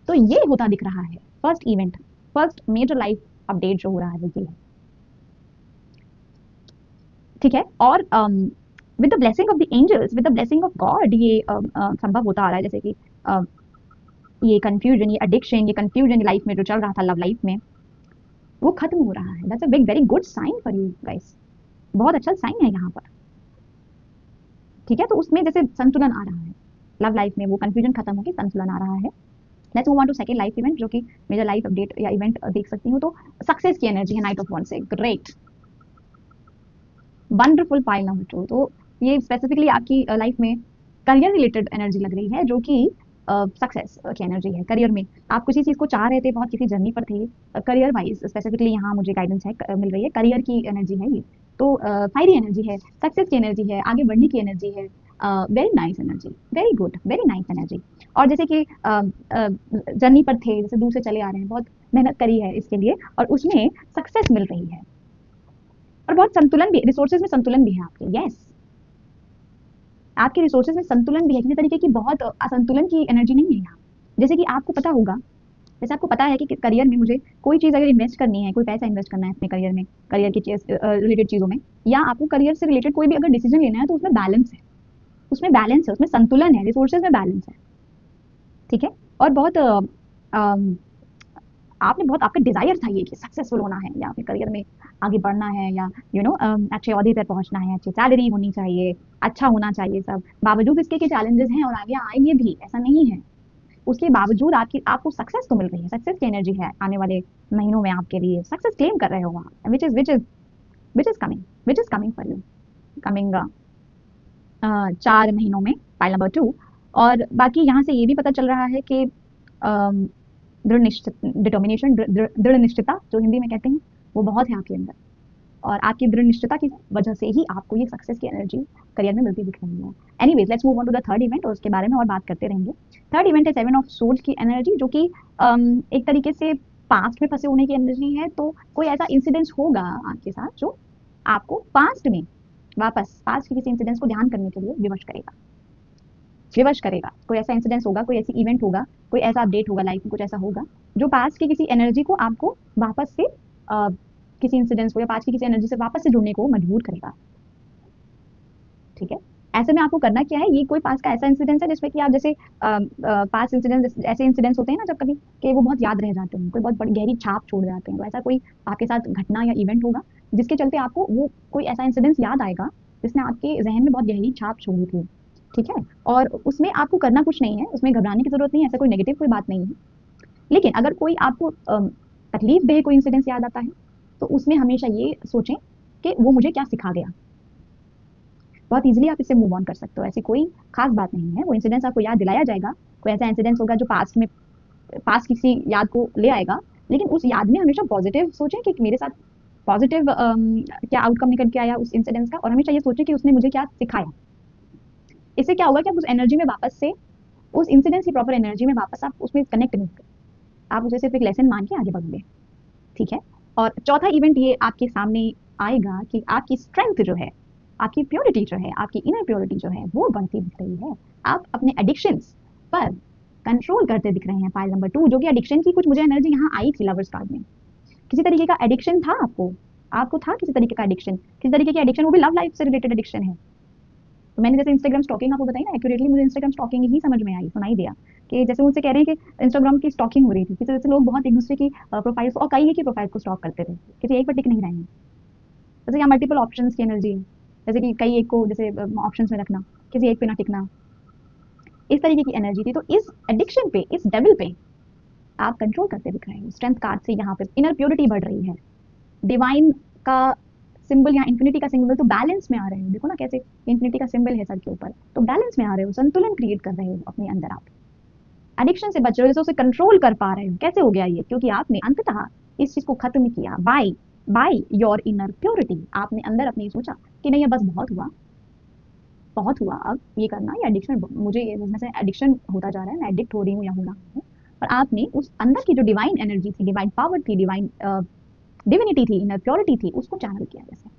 तो ये होता दिख रहा है first event, first major life update जो हो रहा है वो ये है। ठीक है, और with the blessing of the angels, with the blessing of God ये संभव होता आ रहा है। जैसे कि ये कंफ्यूजन, ये एडिक्शन, ये कंफ्यूजन लाइफ में जो चल रहा था लव लाइफ में, वो खत्म हो रहा है। That's a big very good sign for you guys, बहुत अच्छा साइन है यहाँ पर। ठीक है, तो उसमें जैसे संतुलन आ रहा है लव लाइफ में, वो कंफ्यूजन खत्म होकर संतुलन आ रहा है। Let's move on to second life event जो कि मेजर लाइफ अपडेट या इवेंट देख सकती हूँ। तो सक्सेस की एनर्जी है, नाइट ऑफ वंस से, ग्रेट, वंडरफुल पाइल नंबर 2। तो ये स्पेसिफिकली आपकी लाइफ में करियर रिलेटेड एनर्जी लग रही है जो कि सक्सेस की एनर्जी है। करियर में आप किसी चीज़ को चाह रहे थे, बहुत किसी जर्नी पर थे, करियर वाइज स्पेसिफिकली यहाँ मुझे गाइडेंस है, मिल रही है, करियर की एनर्जी है ये। तो फायरी एनर्जी है, सक्सेस की एनर्जी है, आगे बढ़ने की एनर्जी है, very nice energy, very good, very nice energy. और जैसे कि जर्नी पर थे, जैसे दूर से चले आ रहे हैं, बहुत मेहनत करी है इसके लिए और उसमें सक्सेस मिल रही है, और बहुत संतुलन भी, रिसोर्सेज में संतुलन भी है आपके। यस, आपके रिसोर्सेज में संतुलन भी है, किसी तरीके की बहुत असंतुलन की एनर्जी नहीं है यहाँ। जैसे कि आपको पता होगा, जैसे आपको पता है कि करियर में मुझे कोई चीज़ अगर इन्वेस्ट करनी है, कोई पैसा इन्वेस्ट करना है अपने करियर में, करियर की रिलेटेड चीज़ों में, या आपको करियर से रिलेटेड कोई भी अगर डिसीजन लेना है तो उसमें बैलेंस है, उसमें बैलेंस है, उसमें संतुलन है, रिसोर्सेज में बैलेंस है। ठीक है, और बहुत आपने बहुत, आपका डिजायर था ये कि सक्सेसफुल होना है या अपने करियर में आगे बढ़ना है, या अच्छे ओहदे पर पहुंचना है, अच्छी सैलरी होनी चाहिए, अच्छा होना चाहिए सब। बावजूद इसके के चैलेंजेस हैं और आगे आएंगे भी, ऐसा नहीं है, उसके बावजूद आपको सक्सेस तो मिल रही है, सक्सेस की एनर्जी है आने वाले महीनों में आपके लिए, सक्सेस क्लेम कर रहे हो वहाँ, which is coming for you, coming 4 महीनों में, पाइल नंबर 2। और बाकी यहाँ से ये भी पता चल रहा है कि दृढ़ डिटर्मिनेशन, दृढ़ निश्चितता जो हिंदी में कहते हैं, वो बहुत है आपके अंदर, और आपकी दृढ़ निश्चितता की वजह से ही आपको ये सक्सेस की एनर्जी करियर में मिलती दिख रही है। Anyways, let's move on to the third event और उसके बारे में और बात करते रहेंगे। थर्ड इवेंट है 7 ऑफ सोर्ड्स की एनर्जी जो कि एक तरीके से पास्ट में फंसे होने की एनर्जी है। तो कोई ऐसा इंसिडेंस होगा आपके साथ जो आपको पास्ट में वापस, पास्ट के किसी इंसिडेंस को ध्यान करने के लिए विवश करेगा। विवश करेगा। कोई ऐसा इंसिडेंस होगा, कोई ऐसी इवेंट होगा, कोई ऐसा अपडेट होगा लाइफ में, कुछ ऐसा होगा जो पास्ट की किसी एनर्जी को आपको वापस से किसी इंसिडेंस को या पास्ट की किसी एनर्जी से वापस से जुड़ने को मजबूर करेगा। ठीक है, ऐसे में आपको करना क्या है, ये कोई पास का ऐसा इंसिडेंस है जिसमें कि आप जैसे पास इंसिडेंस, ऐसे इंसिडेंट्स होते हैं ना जब कभी कि वो बहुत याद रह जाते हैं, कोई बहुत बड़ी गहरी छाप छोड़ जाते हैं, तो ऐसा कोई आपके साथ घटना या इवेंट होगा जिसके चलते आपको वो कोई ऐसा इंसिडेंस याद आएगा जिसने आपके जहन में बहुत गहरी छाप छोड़ी थी। ठीक है, और उसमें आपको करना कुछ नहीं है, उसमें घबराने की जरूरत नहीं है, ऐसा कोई नेगेटिव कोई बात नहीं है। लेकिन अगर कोई आपको तकलीफ दे कोई इंसिडेंस याद आता है तो उसमें हमेशा ये सोचें कि वो मुझे क्या सिखा गया। बहुत इजीली आप इससे मूव ऑन कर सकते हो, ऐसी कोई खास बात नहीं है। वो इंसिडेंस आपको याद दिलाया जाएगा, कोई ऐसा इंसिडेंस होगा जो पास्ट किसी याद को ले आएगा, लेकिन उस याद में हमेशा पॉजिटिव सोचें कि मेरे साथ पॉजिटिव क्या आउटकम निकल के आया उस इंसिडेंस का, और हमेशा ये सोचें कि उसने मुझे क्या सिखाया। इससे क्या होगा कि आप उस एनर्जी में वापस से, उस इंसिडेंस की प्रॉपर एनर्जी में वापस आप उसमें कनेक्ट नहीं कर, आप उसे सिर्फ एक लेसन मान के आगे बढ़ोगे। ठीक है, और चौथा इवेंट ये आपके सामने आएगा कि आपकी स्ट्रेंथ जो है, आपकी प्योरिटी जो है, आपकी इनर प्योरिटी जो है वो बढ़ती दिख रही है। आप अपने एडिक्शंस पर कंट्रोल करते दिख रहे हैं। पाइल नंबर 2, जो कि एडिक्शन की कुछ मुझे एनर्जी यहाँ आई थी लवर्स कार्ड में। किसी तरीके का एडिक्शन था आपको, आपको था किसी तरीके का एडिक्शन, किसी तरीके की एडिक्शन, वो भी लव लाइफ से रिलेटेड एडिक्शन है। तो मैंने जैसे इंस्टाग्राम स्टॉकिंग आपको बताई ना, एक्यूरेटली मुझे इंस्टाग्राम स्टॉकिंग ही समझ में आई, सुनाई दिया कि जैसे मुझसे कह रहे हैं कि इंस्टाग्राम की स्टॉकिंग हो रही थी, किसी जैसे लोग बहुत एक दूसरे की प्रोफाइल्स और कई एक ही प्रोफाइल को स्टॉक करते थे, किसी एक पर टिक नहीं रहे हैं। जैसे यहाँ मल्टीपल ऑप्शंस की एनर्जी है, जैसे कि कई एक को जैसे ऑप्शंस में रखना, किसी एक पे ना टिकना, इस तरीके की एनर्जी थी। तो इस एडिक्शन पे, इस डेविल पे आप कंट्रोल करते दिख रहे हैं। स्ट्रेंथ कार्ड से यहाँ पे इनर प्योरिटी बढ़ रही है, डिवाइन का सिंबल या इन्फिनिटी का सिंबल, तो बैलेंस में आ रहे हो। देखो ना कैसे इन्फिनिटी का सिंबल है सर के ऊपर, तो बैलेंस में आ रहे हो, संतुलन क्रिएट कर रहे हो अपने अंदर। आप एडिक्शन से बच रहे हो, जैसे उसे कंट्रोल कर पा रहे हो। कैसे हो गया ये? क्योंकि आपने अंततः इस चीज को खत्म किया by by your inner purity. आपने अंदर अपने सोचा कि नहीं, ये बस बहुत हुआ, बहुत हुआ, अब ये करना, ये एडिक्शन, मुझे इसमें से एडिक्शन होता जा रहा है, मैं एडिक्ट हो रही हूँ या हो रहा हूँ। और आपने उस अंदर की जो डिवाइन एनर्जी थी, डिवाइन पावर थी, डिवाइन डिविनिटी थी, इनर प्योरिटी थी, उसको चैनल किया जैसे।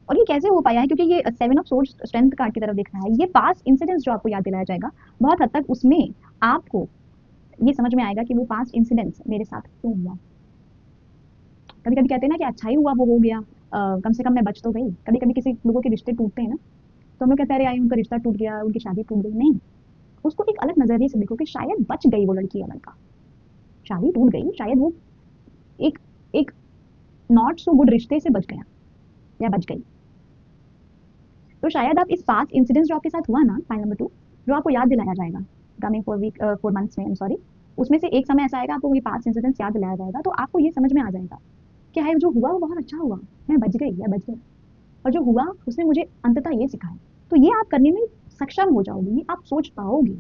और ये कैसे हो पाया है? क्योंकि ये 7 ऑफ सोर्स स्ट्रेंथ कार्ड की तरफ दिख रहा है। ये पास्ट इंसिडेंट्स जो आपको याद दिलाया जाएगा, बहुत हद तक उसमें आपको ये समझ में आएगा कि वो पास्ट इंसिडेंट्स मेरे साथ क्यों हुआ। कभी कभी कहते हैं ना कि अच्छा ही हुआ वो हो गया, कम से कम मैं बच तो गई। कभी कभी किसी लोगों के रिश्ते टूटते हैं ना, तो हम लोग कहते हैं अरे आई उनका रिश्ता टूट गया, उनकी शादी टूट गई। नहीं, उसको एक अलग नजरिए से देखो कि शायद बच गई वो लड़की या लड़का। शादी टूट गई, शायद वो एक एक नॉट सो गुड रिश्ते से बच गया या बच गई। तो शायद आप इस पास्ट इंसिडेंट जो आपके साथ हुआ ना, फाइल नंबर 2, जो आपको याद दिलाया जाएगा कमिंग 4 मंथ्स में, सॉरी, उसमें से एक समय ऐसा आएगा आपको ये पास्ट इंसिडेंट्स याद दिलाया जाएगा, तो आपको ये समझ में आ जाएगा कि हाय जो हुआ वो बहुत अच्छा हुआ, मैं बच गई या बच गया, और जो हुआ उसने मुझे अंततः ये सिखाया। तो ये आप करने में सक्षम हो जाओगे, ये आप सोच पाओगे,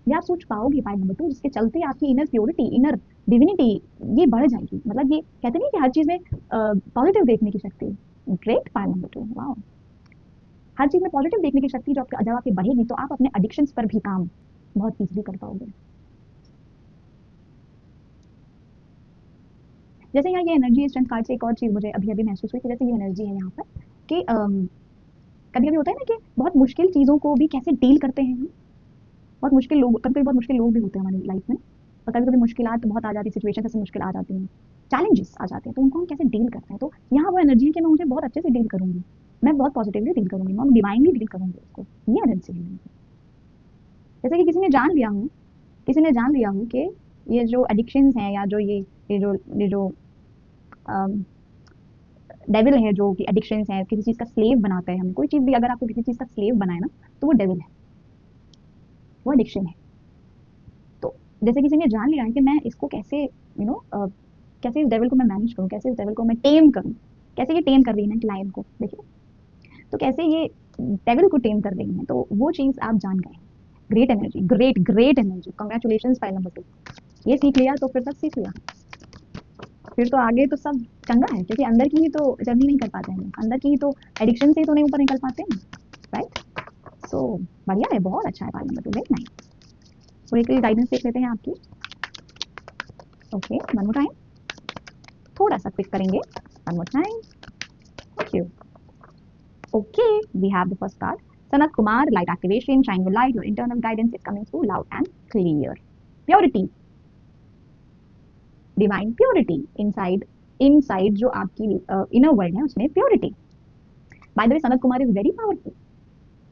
ये आप सोच पाओगे पाइल नंबर 2, जिसके चलते आपकी इनर प्योरिटी, इनर डिविनिटी ये बढ़ जाएगी। मतलब ये कहते नहीं कि हर चीज में पॉजिटिव देखने की शक्ति। Great pile number 2, wow. हर चीज में पॉजिटिव देखने की शक्ति जब आपकी बढ़ेगी तो आप अपने एडिक्शंस पर भी काम बहुत इजीली कर पाओगे। जैसे यहाँ ये एनर्जी स्ट्रेंथ कार्ड से एक और चीज मुझे अभी अभी महसूस हुई कि जैसे ये एनर्जी है यहाँ पर कि कभी कभी होता है ना कि बहुत मुश्किल चीजों को भी कैसे डील करते हैं हम। बहुत मुश्किल लोग, कभी कभी बहुत मुश्किल लोग भी होते हैं हमारी लाइफ में, और कभी कभी मुश्किलात बहुत आ जाती है, सिचुएशन ऐसे मुश्किल आ जाती हैं, चैलेंजेस आ जाते हैं, तो उनको हम कैसे डील करते हैं। तो यहाँ वो एनर्जी है कि मैं उसे बहुत अच्छे से डील करूंगी, मैं बहुत पॉजिटिवली डील करूंगी, मैं डिवाइनली डील करूंगी उसको। ये एनर्जी है। जैसे कि किसी ने जान लिया हूँ, किसी ने जान लिया हूँ कि ये जो एडिक्शंस हैं या जो ये जो डेविल है, जो कि एडिक्शंस है, किसी चीज का स्लेव बनाता है हमें। कोई चीज भी अगर आपको किसी चीज का स्लेव बनाए ना, तो वो डेविल है, वो एडिक्शन है। तो जैसे किसी ने जान लिया है कि मैं इसको कैसे कैसे इस डेविल को मैं मैनेज करूँ, कैसे इस डेविल को मैं टेम करूँ। कैसे ये टेम कर रही है ना क्लाइंट को, देखिए, तो कैसे ये डेविल को टेम कर रही है, तो वो चीज आप जान गए। Great energy, great great energy, congratulation file number 2। ये सीख लिया तो फिर सब सीख लिया, फिर तो आगे तो सब चंगा है, क्योंकि अंदर की ही तो जर्नी नहीं कर पाते हैं, अंदर की ही तो एडिक्शन से ही तो नहीं ऊपर निकल पाते हैं, राइट। सो बढ़िया है, बहुत अच्छा है फाइल नंबर 2, वेरी नाइस। तो एक गाइडेंस देख लेते हैं आपकी। ओके, वन मोर टाइम, थोड़ा सा क्विक करेंगे, one more time. Thank you. Okay, we have the first card, Sanat Kumar, light activation, shine your light, your internal guidance is coming through loud and clear. Purity, divine purity inside जो आपकी inner world है उसमें purity. By the way, Sanat Kumar is very powerful.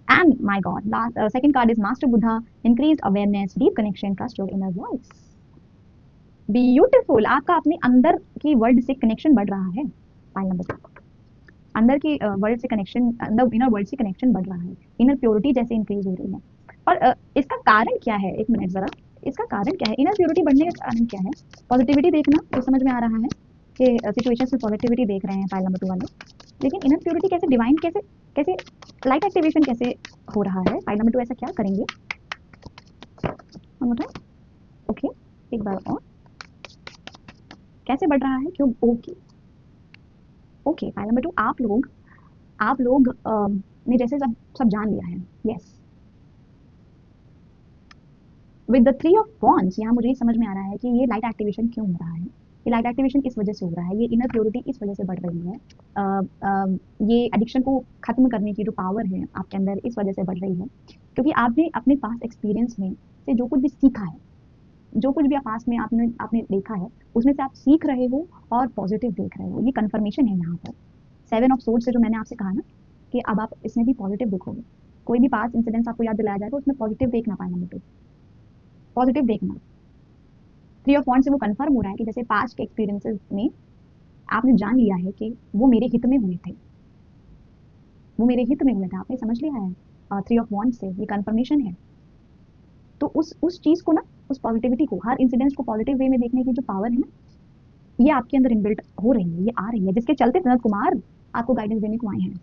And my God, second card is Master Buddha, increased awareness, deep connection, trust your inner voice. Beautiful, आपका अपने अंदर की world से connection बढ़ रहा है. पाइल नंबर 2, अंदर की वर्ल्ड से कनेक्शन, अंदर इनर वर्ल्ड से कनेक्शन बढ़ रहा है, इनर प्योरिटी जैसे इंक्रीज हो रही है. और इसका कारण क्या है, एक मिनट जरा, इसका कारण क्या है, इनर प्योरिटी बढ़ने का कारण क्या है? पॉजिटिविटी देखना तो समझ में आ रहा है कि सिचुएशंस में पॉजिटिविटी देख रहे हैं पाइल नंबर 2 वाले, लेकिन इनर प्योरिटी कैसे, डिवाइन कैसे कैसे लाइट एक्टिवेशन कैसे हो रहा है? पाइल नंबर 2 ऐसा क्या करेंगे? ओके, एक बार और, कैसे बढ़ रहा है, क्यों? ओके, पाइल नंबर 2, आप लोग ने जैसे सब जान लिया है. Yes, with the 3 of wands, यहाँ मुझे समझ में आ रहा है कि ये लाइट एक्टिवेशन क्यों हो रहा है. ये लाइट एक्टिवेशन इस वजह से हो रहा है, ये इनर प्योरिटी इस वजह से बढ़ रही है, ये एडिक्शन को खत्म करने की जो पावर है आपके अंदर इस वजह से बढ़ रही है, क्योंकि आपने अपने पास एक्सपीरियंस में से जो कुछ भी सीखा है, जो कुछ भी पास में आपने देखा है, उसमें से आप सीख रहे हो और पॉजिटिव देख रहे हो. ये कंफर्मेशन है यहाँ पर 7 ऑफ सोर्ड्स से, जो मैंने आपसे कहा ना कि अब आप इसमें भी पॉजिटिव देखोगे. कोई भी पास इंसिडेंट्स आपको याद दिलाया जाएगा उसमें पॉजिटिव देखना, पाइल नंबर 2 पॉजिटिव देखना. 3 ऑफ वॉन्ड्स से वो कंफर्म हो रहा है कि जैसे पास्ट के एक्सपीरियंसेस में आपने जान लिया है कि वो मेरे हित में हुए थे, वो मेरे हित में हुए थे, आपने समझ लिया है. 3 ऑफ वॉन्ड्स से ये कंफर्मेशन है. तो उस चीज को ना, उस पॉजिटिविटी को, हर इंसिडेंट्स को पॉजिटिव वे में देखने की जो पावर है ना, ये आपके अंदर इनबिल्ट हो रही है, ये आ रही है, जिसके चलते सनत कुमार आपको गाइडेंस देने को आए हैं.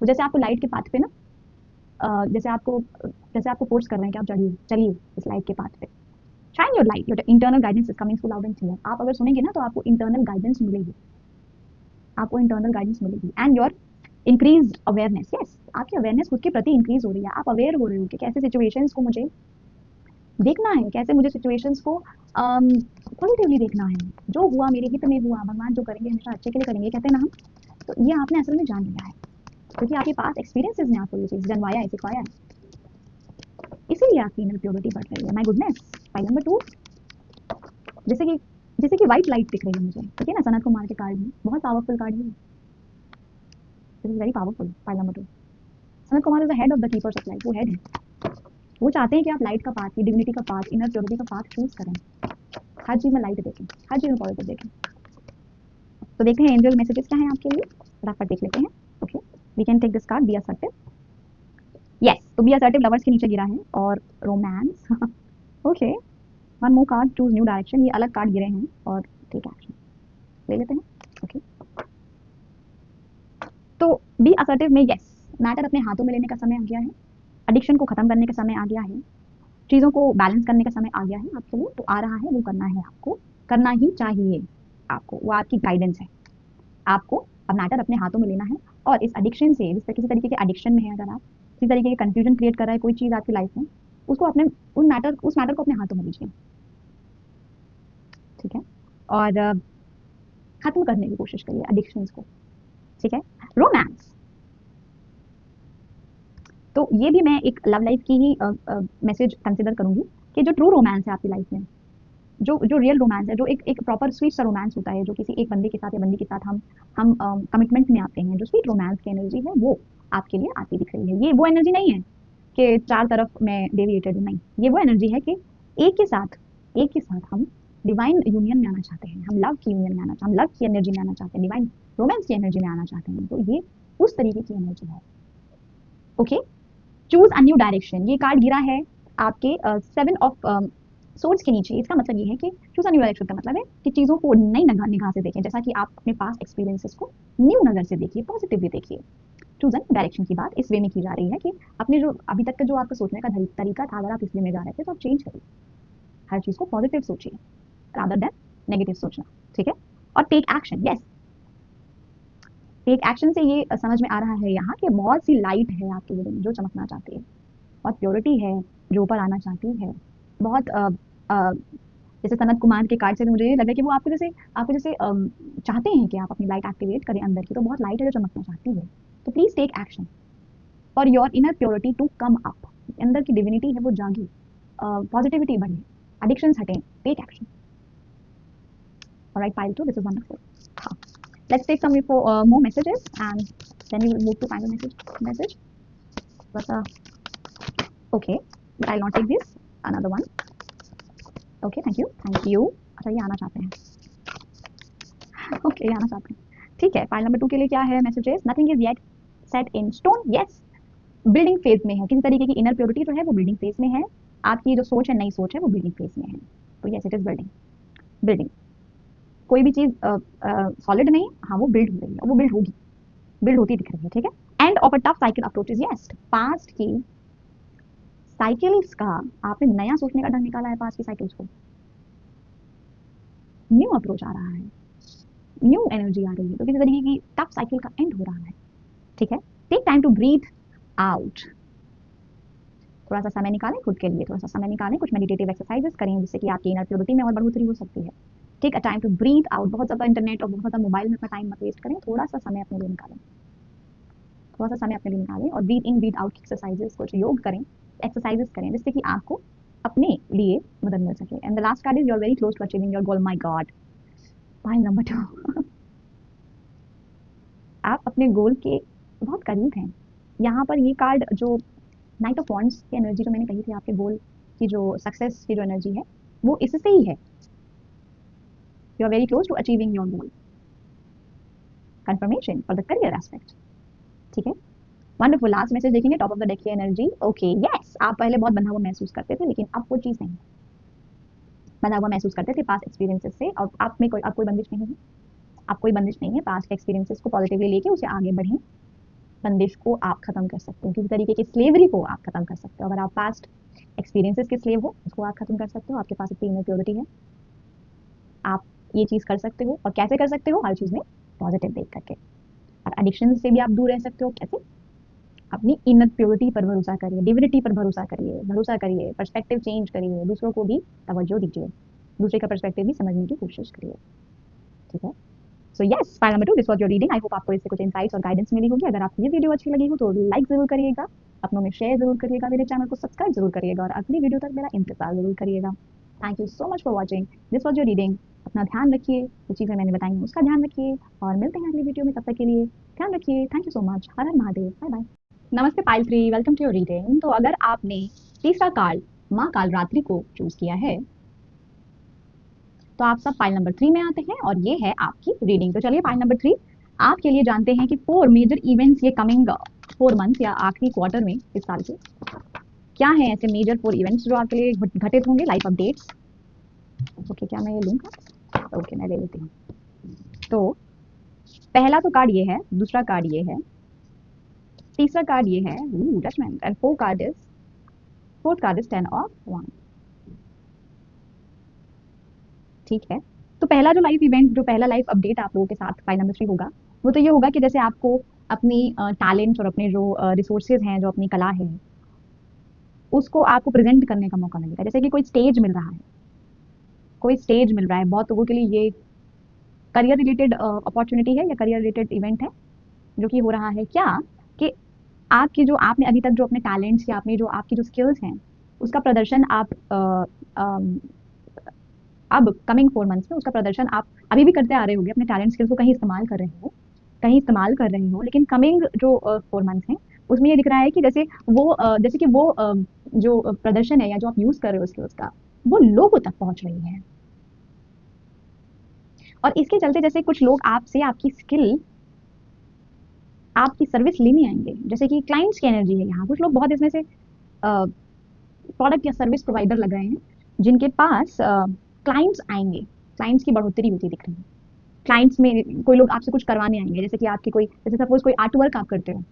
तो जैसे आपको लाइट के पाथ पे ना, जैसे आपको फोर्स कर रहे हैं कि आप चलिए इस लाइट के पाथ पे. Shine your light, your internal guidance is coming through loud and clear. आप अगर सुनेंगे ना तो आपको इंटरनल गाइडेंस मिलेगी, आपको इंटरनल गाइडेंस मिलेगी. And your increase awareness, yes, आपकी अवेयरनेस खुद के प्रति इंक्रीज हो रही है. आप अवेयर हो रहे हो कि कैसे सिचुएशंस को मुझे देखना है, कैसे मुझे सिचुएशंस को पॉजिटिवली देखना है. जो हुआ मेरे हित में हुआ, भगवान जो करेंगे हमेशा अच्छे के लिए करेंगे, कहते हैं ना हम. तो ये आपने असल में जान लिया है, क्योंकि आपके पास एक्सपीरियंसेस ने आपको ये चीज जनवाया है, सिखाया है, इसीलिए आपकी इनर प्योरिटी बढ़ रही है. My goodness. पाइल नंबर 2, जैसे कि व्हाइट लाइट दिख रही है मुझे, ठीक है ना, सनत कुमार के कार्ड में बहुत पावरफुल कार्ड है, this is very powerful. Pile number 2, Sanat Kumar is the head of the keepers of light. वो हेड है, वो चाहते हैं कि आप लाइट का पाथ, डिविनिटी का पाथ, इनर प्योरिटी का पाथ चूज करें. हर चीज में लाइट देखें, हर चीज में पॉजिटिव देखें. तो देखते हैं एंजल मैसेजेस क्या हैं आपके लिए, फटाफट देख लेते हैं. Okay, we can take this card, be assertive. Yes, तो बी असर्टिव लवर्स के नीचे गिरा है, और romance. Okay, one more card, choose new direction. ये अलग कार्ड गिरे हैं, और टेक एक्शन ले लेते हैं. ओके, तो बी असर्टिव में यस, मैटर अपने हाथों में लेने का समय आ गया है, एडिक्शन को खत्म करने का समय आ गया है, चीज़ों को बैलेंस करने का समय आ गया है आपके लिए. तो आ रहा है, वो करना है, आपको करना ही चाहिए, आपको, वो आपकी गाइडेंस है. आपको अब मैटर अपने हाथों में लेना है, और इस एडिक्शन से, जिस किसी तरीके के एडिक्शन में है, अगर आप किसी तरीके के कंफ्यूजन क्रिएट कर रहा है कोई चीज़ आपकी लाइफ में, उसको अपने उस मैटर को अपने हाथों में लीजिए, ठीक है, और खत्म करने की कोशिश करिए एडिक्शंस को, ठीक है. रोमांस, तो ये भी मैं एक लव लाइफ की ही मैसेज कंसिडर करूंगी कि जो ट्रू रोमांस है आपकी लाइफ में, जो रियल रोमांस है, जो एक प्रॉपर स्वीट सा रोमांस होता है, जो किसी एक बंदे के साथ या बंदी के साथ हम कमिटमेंट में आते हैं, जो स्वीट रोमांस की एनर्जी है वो आपके लिए आती दिख रही है. ये वो एनर्जी नहीं है कि चार तरफ मैं डेविएटेड हूँ, नहीं, ये वो एनर्जी है कि एक के साथ हम डिवाइन यूनियन में आना चाहते हैं, हम लव की यूनियन में आना चाहते हैं, हम लव की एनर्जी में आना चाहते हैं, डिवाइन रोमांस की एनर्जी में आना चाहते हैं. तो ये उस तरीके की एनर्जी है. Okay, choose a new direction, ये कार्ड गिरा है आपके 7 ऑफ सोर्स के नीचे. इसका मतलब ये है कि चूज अ न्यू डायरेक्शन का मतलब है कि चीज़ों को नई निगाह से देखें, जैसा कि आप अपने पास एक्सपीरियंसेस को न्यू नज़र से देखिए, पॉजिटिवली देखिए. चूज अ न्यू डायरेक्शन की बात इस वे में की जा रही है कि अपने जो अभी तक का जो आपका सोचने का तरीका था, अगर आप इस वे में जा रहे थे तो आप चेंज करिए, हर चीज़ को पॉजिटिव सोचिए रादर देन नेगेटिव सोचना, ठीक है. और take action, yes, take action से ये समझ में आ रहा है यहाँ कि बहुत सी लाइट है आपके जीवन में जो चमकना चाहती है, और प्योरिटी है जो ऊपर आना चाहती है. बहुत जैसे सनत कुमार के कार्ड से मुझे ये लगा कि वो आपको जैसे चाहते हैं कि आप अपनी लाइट एक्टिवेट करें अंदर की, तो बहुत लाइट है जो चमकना चाहती है. तो please take action, for your inner purity to come up, अंदर की डिविनिटी है वो जागे, पॉजिटिविटी बढ़े, एडिक्शंस हटें, take action. Alright pile 2, this is wonderful. Let's take some more messages and then we will move to final message. But okay, but I'll not take this. Another one. Okay, thank you. अच्छा ये आना चाहते हैं। Okay, ये आना चाहते हैं। ठीक है, फाइल नंबर 2 के लिए क्या है messages? Nothing is yet set in stone. Yes, building phase में है, किसी तरीके की इनर प्योरिटी जो है वो बिल्डिंग फेज में है। आपकी जो सोच है, नई सोच है, वो बिल्डिंग फेज में है। तो यस, इट इज बिल्डिंग। कोई भी चीज सॉलिड नहीं, हाँ वो बिल्ड हो रही है, वो बिल्ड होगी, बिल्ड होती दिख रही है। ठीक है, end of a tough cycle approaches. Yes, past की साइकिल्स का आपने नया सोचने का ढंग निकाला है, पास्ट की साइकिल्स को। न्यू अप्रोच आ रहा है, न्यू एनर्जी आ रही है, तो किसी तरीके की टफ साइकिल का एंड हो रहा है। ठीक है, take time to breathe out. थोड़ा सा समय निकालें खुद के लिए, थोड़ा सा समय निकालें, कुछ मेडिटेटिव एक्सरसाइजेस करें जिससे कि आपकी इनर प्योरिटी में और बढ़ोतरी हो सकती है। Take a time to breathe out. बहुत ज़्यादा इंटरनेट और बहुत ज़्यादा मोबाइल में अपना टाइम मत वेस्ट करें, थोड़ा सा समय अपने लिए निकालें, थोड़ा सा समय अपने लिए निकालें और ब्रीथ इन ब्रीथ आउट की एक्सरसाइजेस, कुछ योग करें, एक्सरसाइजेस करें जिससे कि आपको अपने लिए मदद मिल सके। And the last card is you are very close to achieving your goal. My god, point number 2 आप अपने गोल के बहुत करीब हैं। यहाँ पर ये कार्ड जो नाइट ऑफ वॉन्ड्स की एनर्जी जो मैंने कही थी, आपके गोल की जो सक्सेस की जो एनर्जी है वो इससे ही है। You are very close to achieving your goal. Confirmation for the career aspect. ठीक है, वंडरफुल। लास्ट मैसेज देखेंगे, टॉप ऑफ द डेक की एनर्जी। ओके यस, आप पहले बहुत बंधा हुआ महसूस करते थे, लेकिन अब वो चीज़ नहीं, बंधा हुआ महसूस करते थे पास्ट एक्सपीरियंसेस से, और आप में कोई बंदिश नहीं है, आप कोई बंदिश नहीं है। पास्ट के एक्सपीरियंसेस को पॉजिटिवली लेके उसे आगे बढ़ें, बंदिश को आप खत्म कर सकते हो, किसी तरीके की स्लेवरी को आप खत्म कर सकते हो। अगर आप पास्ट एक्सपीरियंसेस के स्लेव हो, उसको आप खत्म कर सकते हो। आपके पास इतनी इनर प्योरिटी है, आप ये चीज़ कर सकते हो। और कैसे कर सकते हो? हर चीज़ में पॉजिटिव देख करके। और एडिक्शन से भी आप दूर रह सकते हो। कैसे? अपनी इनर प्योरिटी पर भरोसा करिए, डिविनिटी पर भरोसा करिए, पर्सपेक्टिव चेंज करिए, दूसरों को भी तवज्जो दीजिए, दूसरे का पर्सपेक्टिव भी समझने की कोशिश करिए। ठीक है, so yes, file number 2, this was your reading. I hope आपको इससे कुछ इंसाइट्स और गाइडेंस मिली होगी। अगर आपको ये वीडियो अच्छी लगी हो तो लाइक जरूर करिएगा, अपनों में शेयर जरूर करिएगा, मेरे चैनल को सब्सक्राइब जरूर करिएगा और अगली वीडियो तक मेरा इंतजार जरूर करिएगा। Thank you so much for watching, this was your reading. अपना ध्यान रखिए, जो चीज़ें मैंने बताई उसका ध्यान रखिए, और मिलते हैं अगली वीडियो में। तब तक के लिए ध्यान रखिए। Thank you so much. हर हर महादेव। Bye bye. नमस्ते pile 3, welcome to your reading. तो अगर आपने तीसरा कार्ड माँ कालरात्रि को चूज किया है तो आप सब फाइल नंबर 3 में आते हैं और ये है आपकी रीडिंग। तो चलिए फाइल नंबर 3 आपके लिए जानते हैं कि 4 मेजर इवेंट्स ये कमिंग 4 मंथ या आखिरी क्वार्टर में इस साल के क्या है ऐसे मेजर 4 इवेंट्स जो आपके लिए घटित होंगे, लाइफ अपडेट्स। ओके, क्या मैं ये लूँगा? ओके, मैं ले लेती हूँ। तो पहला तो कार्ड ये है, दूसरा कार्ड ये है, तीसरा कार्ड ये है judgement, and fourth card is 10 of wand. ठीक है, तो पहला जो लाइफ इवेंट, जो पहला लाइफ अपडेट आप लोगों के साथ फाइल नंबर 3 होगा, वो तो ये होगा कि जैसे आपको अपनी टैलेंट्स और अपने जो रिसोर्सेज हैं, जो अपनी कला है, उसको आपको प्रेजेंट करने का मौका मिलेगा। जैसे कि कोई स्टेज मिल रहा है, बहुत लोगों के लिए ये करियर रिलेटेड अपॉर्चुनिटी है या करियर रिलेटेड इवेंट है जो कि हो रहा है। क्या कि आपकी जो आपने अभी तक जो अपने टैलेंट्स या अपनी जो आपकी जो स्किल्स हैं उसका प्रदर्शन आप अब कमिंग 4 मंथ्स में उसका प्रदर्शन आप अभी भी करते आ रहे होंगे, अपने टैलेंट स्किल्स को कहीं इस्तेमाल कर रहे हो, लेकिन कमिंग जो 4 मंथ्स हैं उसमें ये दिख रहा है कि जैसे वो जो प्रदर्शन है या जो आप यूज कर रहे हो स्किल्स का, वो लोगों तक पहुंच रही है। और इसके चलते जैसे कुछ लोग आपसे आपकी स्किल, आपकी सर्विस लेने आएंगे, जैसे कि क्लाइंट्स की एनर्जी है यहाँ। कुछ लोग बहुत इसमें से प्रोडक्ट या सर्विस प्रोवाइडर लग रहे हैं जिनके पास क्लाइंट्स आएंगे, क्लाइंट्स की बढ़ोतरी होती दिख रही है। क्लाइंट्स में कोई लोग आपसे कुछ करवाने आएंगे, जैसे कि आपकी कोई, जैसे सपोज कोई आर्ट वर्क आप करते हो,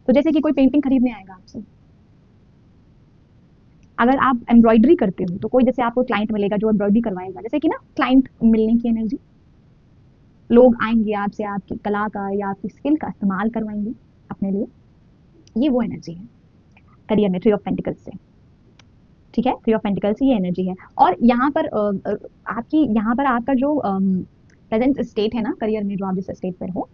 तो जैसे कि कोई पेंटिंग खरीदने आएगा आपसे। अगर आप एम्ब्रॉयडरी करते हो तो कोई जैसे आपको क्लाइंट मिलेगा जो एम्ब्रॉयडरी करवाएगा, जैसे कि ना क्लाइंट मिलने की एनर्जी। लोग आएंगे आपसे आपकी कला का या आपकी स्किल का इस्तेमाल करवाएंगे अपने लिए, ये वो एनर्जी है करियर में 3 ऑफ पेंटिकल्स से। ठीक है, 3 ऑफ पेंटिकल्स की ये एनर्जी है। और यहाँ पर आपका जो प्रेजेंट स्टेट है ना करियर में, जो आप जिस स्टेट पर हो,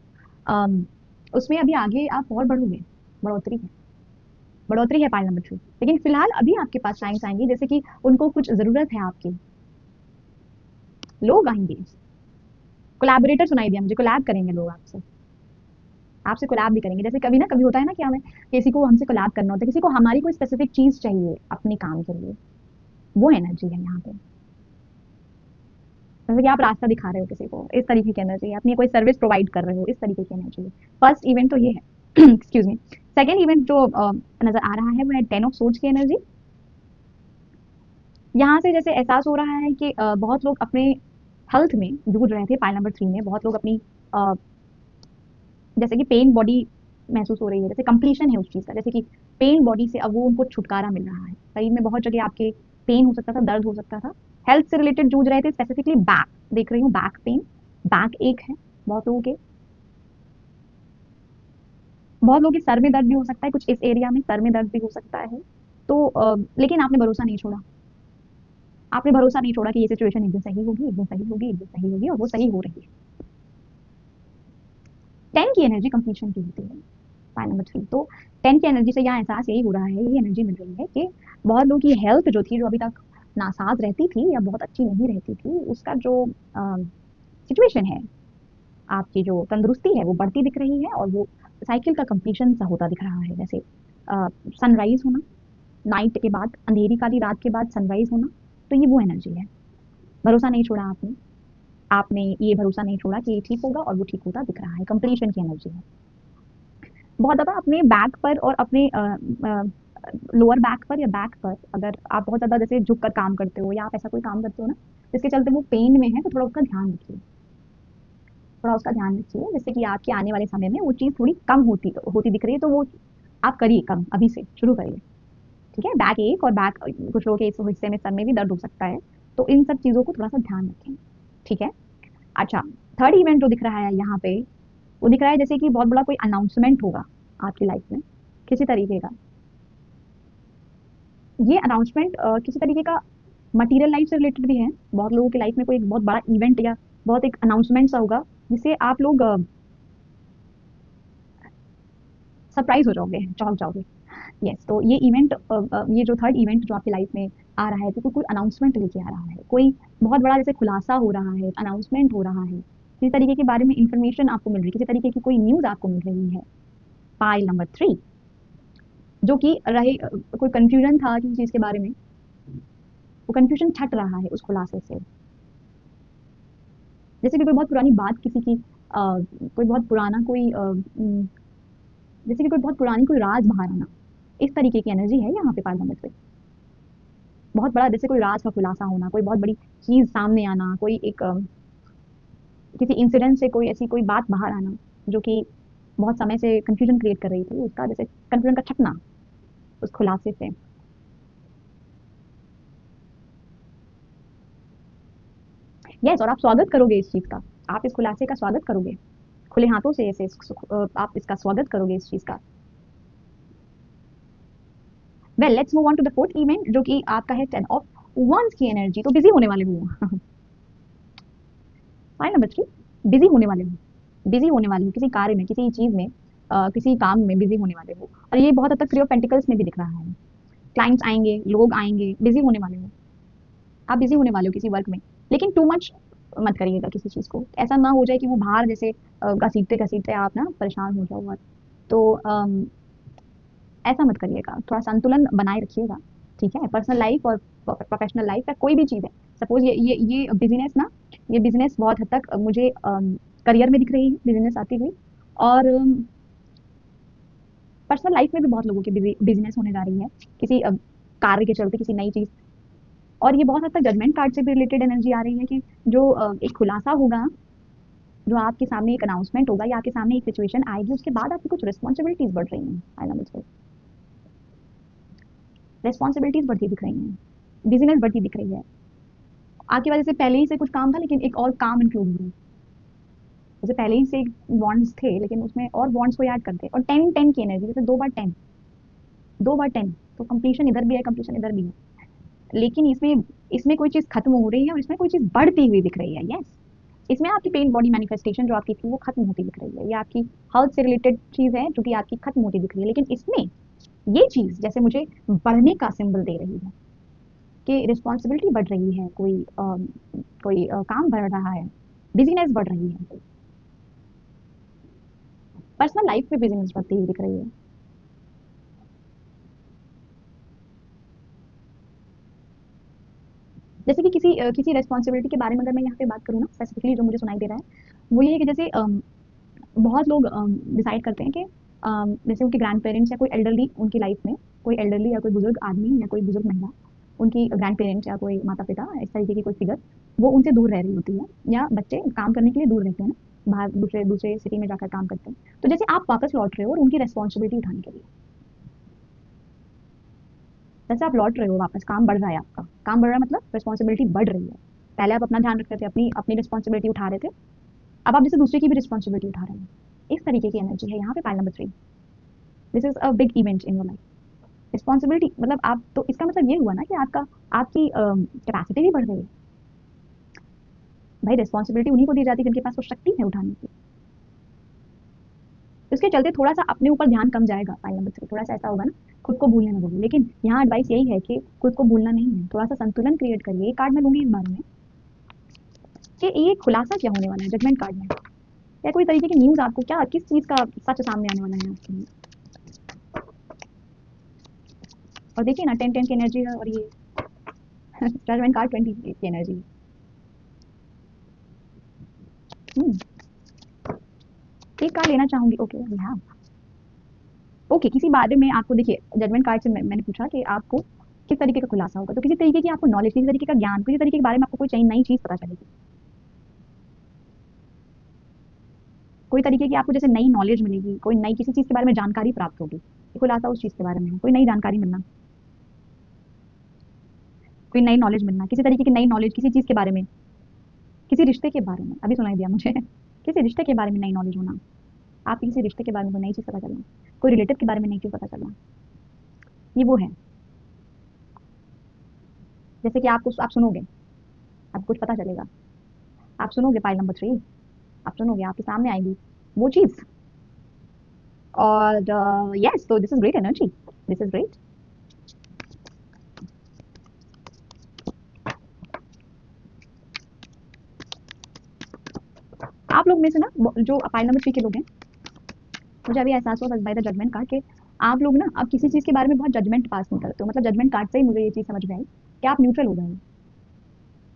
उसमें अभी आगे आप और बढ़ोगे, बढ़ोतरी है, बढ़ोतरी है पाइल नंबर 3। लेकिन फिलहाल अभी आपके पास साइंस आएंगी जैसे कि उनको कुछ जरूरत है आपकी, लोग आएंगे, कोलैबोरेटर सुनाई दिया मुझे, कोलैब करेंगे लोग आपसे, आपसे कोलैब भी करेंगे। जैसे कभी ना कभी होता है ना कि हमें किसी को हमसे कोलैब करना होता है, किसी को हमारी कोई स्पेसिफिक चीज चाहिए अपने काम के लिए, वो एनर्जी है यहाँ पे। जैसे कि आप रास्ता दिखा रहे हो किसी को, इस तरीके की एनर्जी है, अपनी कोई सर्विस प्रोवाइड कर रहे हो, इस तरीके की एनर्जी है। फर्स्ट इवेंट तो ये है एक्सक्यूज मी। सेकेंड इवेंट जो नजर आ रहा है वो है 10 ऑफ सोर्ड्स की एनर्जी। यहाँ से जैसे एहसास हो रहा है कि बहुत लोग अपने हेल्थ में जूझ रहे थे पाइल नंबर 3 में, बहुत लोग अपनी जैसे कि पेन बॉडी महसूस हो रही है, जैसे कंप्लीशन है उस चीज का, जैसे कि पेन बॉडी से अब वो उनको छुटकारा मिल रहा है। शरीर में बहुत जगह आपके पेन हो सकता था, दर्द हो सकता था, हेल्थ से रिलेटेड जूझ रहे थे, स्पेसिफिकली बैक देख रही हूँ, बैक पेन, बैक एक है बहुत लोगों के, बहुत लोगों के सर में दर्द भी हो सकता है, कुछ इस एरिया में सर में दर्द भी हो सकता है। तो लेकिन आपने भरोसा नहीं छोड़ा, आपने भरोसा नहीं छोड़ा कि ये सिचुएशन एक दिन सही होगी, एक दिन सही होगी, एक दिन सही होगी, और वो सही हो रही है। 10 की एनर्जी कंप्लीशन की होती है पाई नंबर 3। तो 10 की एनर्जी से यहाँ एहसास यही हो रहा है, ये एनर्जी मिल रही है कि बहुत लोगों की हेल्थ जो थी, जो अभी तक नासाज रहती थी या बहुत अच्छी नहीं रहती थी, उसका जो सिचुएशन है, आपकी जो तंदुरुस्ती है वो बढ़ती दिख रही है, और वो साइकिल का कंप्लीशन सा होता दिख रहा है। जैसे सनराइज होना, नाइट के बाद, अंधेरी काली रात के बाद सनराइज होना, तो ये वो एनर्जी है। भरोसा नहीं छोड़ा आपने, आपने ये भरोसा नहीं छोड़ा कि ये ठीक होगा, और वो ठीक होता दिख रहा है, कंप्लीशन की एनर्जी है। बहुत ज़्यादा अपने बैक पर और अपने लोअर बैक पर या बैक पर अगर आप बहुत ज़्यादा जैसे झुक कर काम करते हो, या आप ऐसा कोई काम करते हो ना जिसके चलते वो पेन में है, तो थोड़ा उसका ध्यान रखिए, थोड़ा उसका ध्यान रखिए, जिससे कि आपके आने वाले समय में वो चीज़ थोड़ी कम होती होती दिख रही है, तो वो आप करिए कम, अभी से शुरू करिए। ठीक है, बैक एक और बैक, कुछ लोगों के इस हिस्से में सर में भी दर्द हो सकता है, तो इन सब चीज़ों को थोड़ा सा ध्यान रखें। ठीक है। अच्छा, थर्ड इवेंट जो दिख रहा है यहाँ पे, वो दिख रहा है जैसे कि बहुत बड़ा कोई अनाउंसमेंट होगा आपकी लाइफ में किसी तरीके का। ये अनाउंसमेंट किसी तरीके का मटेरियल लाइफ से रिलेटेड भी है, बहुत लोगों की लाइफ में कोई एक बहुत बड़ा इवेंट या बहुत एक अनाउंसमेंट सा होगा जिससे आप लोग सरप्राइज हो जाओगे, चौंक जाओगे। यस, तो ये इवेंट, ये जो थर्ड इवेंट जो आपकी लाइफ में आ रहा है, तो कोई अनाउंसमेंट लेके आ रहा है, कोई बहुत बड़ा जैसे खुलासा हो रहा है, अनाउंसमेंट हो रहा है, किसी तरीके के बारे में इंफॉर्मेशन आपको मिल रही है, किसी तरीके की कोई न्यूज आपको मिल रही है। पाइल नंबर 3, जो कि रहे कोई कंफ्यूजन था किसी चीज के बारे में, वो कंफ्यूजन छट रहा है उस खुलासे से। जैसे कि कोई बहुत पुरानी बात किसी की, कोई बहुत पुराना कोई जैसे कि कोई बहुत पुरानी कोई राज बाहर आना, इस तरीके की एनर्जी है यहाँ पे पाइल नंबर 3। बहुत बड़ा जैसे कोई राज का खुलासा होना, कोई बहुत बड़ी चीज सामने आना, कोई एक किसी इंसिडेंट से कोई ऐसी कोई बात बाहर आना जो कि बहुत समय से कंफ्यूजन क्रिएट कर रही थी, उसका जैसे कंफ्यूजन का छटना उस खुलासे से। यस, और आप स्वागत करोगे इस चीज का, आप इस खुलासे का स्वागत करोगे खुले हाथों से, ऐसे आप इसका स्वागत करोगे इस चीज का। Well, let's move on to the fourth event जो कि आपका है 10 ऑफ वंस की एनर्जी। तो बिजी होने वाले हो पॉइंट नंबर 3, बिजी होने वाले हो, बिजी होने वाले हो किसी कार्य में, किसी चीज में, किसी काम में बिजी होने वाले हो, और ये बहुत हद तक थ्री ऑफ पेंटिकल्स में भी दिख रहा है। क्लाइंट्स आएंगे, लोग आएंगे, बिजी होने वाले हो, आप बिजी होने वाले हो किसी वर्क में। लेकिन टू मच मत करिएगा किसी चीज को, ऐसा ना हो जाए कि वो बाहर जैसे घसीटते घसीटते आप ना परेशान हो जाओ। तो ऐसा मत करिएगा, थोड़ा संतुलन बनाए रखिएगा। ठीक है, पर्सनल लाइफ और प्रोफेशनल लाइफ या कोई भी चीज़ है, सपोज ये बिजनेस ना, ये बिजनेस बहुत हद तक मुझे करियर में दिख रही है बिजनेस आती हुई, और पर्सनल लाइफ में भी बहुत लोगों की बिजनेस होने जा रही है किसी कार्य के चलते, किसी नई चीज। और ये बहुत हद तक जजमेंट कार्ड से भी रिलेटेड एनर्जी आ रही है कि जो एक खुलासा होगा, जो आपके सामने एक अनाउंसमेंट होगा, या आपके सामने एक सिचुएशन आएगी, उसके बाद आपकी कुछ रिस्पॉन्सिबिलिटीज बढ़ रही हैं, आई नो, रिस्पॉन्सिबिलिटीज बढ़ती दिख रही हैं, बिजनेस बढ़ती दिख रही है। आपकी वजह से पहले ही से कुछ काम था, लेकिन एक और काम इंक्लूड हो रहा है, जैसे पहले ही से बॉन्ड्स थे लेकिन उसमें और बॉन्ड्स को याद करते, और 10 10 की एनर्जी, जैसे 2 बार 10, 2 बार 10, तो कंप्लीशन इधर भी है, कंप्लीशन इधर भी है। लेकिन इसमें इसमें कोई चीज खत्म हो रही है और इसमें कोई चीज बढ़ती हुई दिख रही है। यस, इसमें आपकी पेन बॉडी मैनिफेस्टेशन जो आपकी थी वो खत्म होती दिख रही है, ये आपकी हेल्थ से रिलेटेड चीज़ है जो कि आपकी खत्म होती दिख रही है। लेकिन इसमें ये चीज़ जैसे मुझे बढ़ने का सिंबल दे रही है कि रिस्पॉन्सिबिलिटी बढ़ रही है, कोई काम बढ़ रहा है, बिजीनेस बढ़ रही है, पर्सनल लाइफ में बिजीनेस बढ़ती हुई दिख रही है। जैसे कि किसी रिस्पॉन्सिबिलिटी के बारे में अगर मैं यहाँ पे बात करूँ ना, स्पेसिफिकली जो मुझे सुनाई दे रहा है वो ये है कि जैसे बहुत लोग डिसाइड करते हैं कि जैसे उनके ग्रैंड पेरेंट्स या कोई एल्डरली उनकी लाइफ में, कोई एल्डरली या कोई बुजुर्ग आदमी या कोई बुजुर्ग महिला, उनकी ग्रैंड पेरेंट्स या कोई माता पिता इस तरीके की कोई फिगर वो उनसे दूर रह रही होती है, या बच्चे काम करने के लिए दूर रहते हैं ना, बाहर दूसरे दूसरे सिटी में जाकर काम करते हैं। तो जैसे आप वापस लौट रहे हो और उनकी रिस्पॉन्सिबिलिटी उठाने के लिए, जैसे आप लौट रहे हो वापस, काम बढ़ रहा है आपका, काम बढ़ रहा है मतलब रिस्पॉन्सिबिलिटी बढ़ रही है। पहले आप अपना ध्यान रखते थे, अपनी अपनी रिस्पॉन्सिबिलिटी उठा रहे थे, अब आप जैसे दूसरे की भी रिस्पॉन्सिबिलिटी उठा रहे हैं। इस तरीके की एनर्जी है यहाँ पे pile number 3। This is a big event in your life. Responsibility मतलब आप, तो इसका मतलब ये हुआ ना कि आपकी कैपेसिटी भी बढ़ गई है। भाई रिस्पॉन्सिबिलिटी उन्हीं को दी जाती है जिनके पास वो शक्ति है उठाने की। उसके चलते थोड़ा सा अपने ऊपर ध्यान कम जाएगा पाइल नंबर 3, थोड़ा सा ऐसा होगा ना, खुद को भूलने लगोगे। लेकिन यहाँ एडवाइस यही है कि खुद को भूलना नहीं है, थोड़ा सा संतुलन क्रिएट करिए। एक कार्ड मैं लूंगी इस बारे में कि ये खुलासा क्या होने वाला है जजमेंट कार्ड में, या कोई तरीके की न्यूज आपको, क्या किस चीज का सच सामने आने वाला है आपके लिए। और देखिए ना 10 10 की एनर्जी है, और ये जजमेंट कार्ड 20 की एनर्जी। एक कार्ड लेना चाहूंगी। ओके वी हैव, ओके किसी बारे में आपको, देखिए जजमेंट कार्ड से मैंने पूछा कि आपको किस तरीके का खुलासा होगा, तो किसी तरीके की आपको नॉलेज, किसी तरीके का ज्ञान, किसी तरीके के बारे में आपको कोई नई चीज पता चलेगी, कोई तरीके की आपको जैसे नई नॉलेज मिलेगी, कोई नई किसी चीज के बारे में जानकारी प्राप्त होगी। ये खुलासा उस चीज के बारे में है, कोई नई जानकारी मिलना, कोई नई नॉलेज मिलना, किसी तरीके की नई नॉलेज किसी चीज के बारे में, किसी रिश्ते के बारे में, अभी सुनाई दिया मुझे किसी रिश्ते के बारे में नई नॉलेज होना, आप किसी रिश्ते के बारे में कोई नई चीज पता चलना, कोई रिलेटिव के बारे में नई चीज पता चलना, ये वो है। जैसे कि आप सुनोगे, आपको कुछ पता चलेगा, आप सुनोगे पाइल नंबर 3, आप सुनोगे, आपके सामने आएगी वो चीज। और यस, तो this is great energy, this is great. आप लोग में से ना जो पाइल नंबर 3 के लोग हैं, मुझे अभी एहसास हुआ बाय द जजमेंट कार्ड कि आप लोग ना अब किसी चीज के बारे में बहुत जजमेंट पास नहीं करते हो। मतलब जजमेंट कार्ड से ही मुझे ये चीज समझ में आई कि आप न्यूट्रल हो गए हो,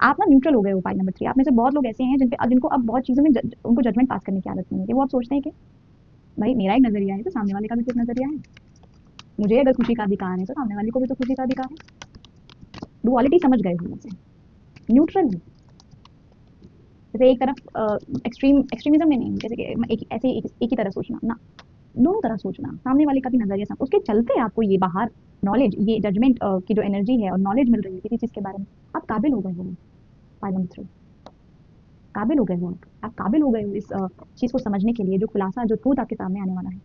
आप ना न्यूट्रल हो गए हो पाइल नंबर 3। आप में से बहुत लोग ऐसे हैं जिनको अब बहुत चीजों में उनको जजमेंट पास करने की आदत नहीं है, कि वो अब सोचते हैं कि भाई मेरा एक नजरिया है तो सामने वाले का भी कुछ नजरिया है, मुझे अगर खुशी का अधिकार है तो सामने वाले को भी तो खुशी का अधिकार है। डुअलिटी समझ गए हो वैसे, न्यूट्रल है। जैसे एक तरफ एक्सट्रीमिज्म में नहीं, जैसे कि एक ही तरह सोचना ना, दोनों तरह सोचना, सामने वाले का भी नजरिया समझ, उसके चलते आपको ये बाहर नॉलेज, ये जजमेंट की जो एनर्जी है और नॉलेज मिल रही है किसी चीज के बारे में, आप काबिल हो गए हो। पाइल नंबर 3, काबिल हो गए हो, आप काबिल हो गए हो इस चीज को समझने के लिए, जो खुलासा, जो ट्रूथ आपके सामने आने वाला है,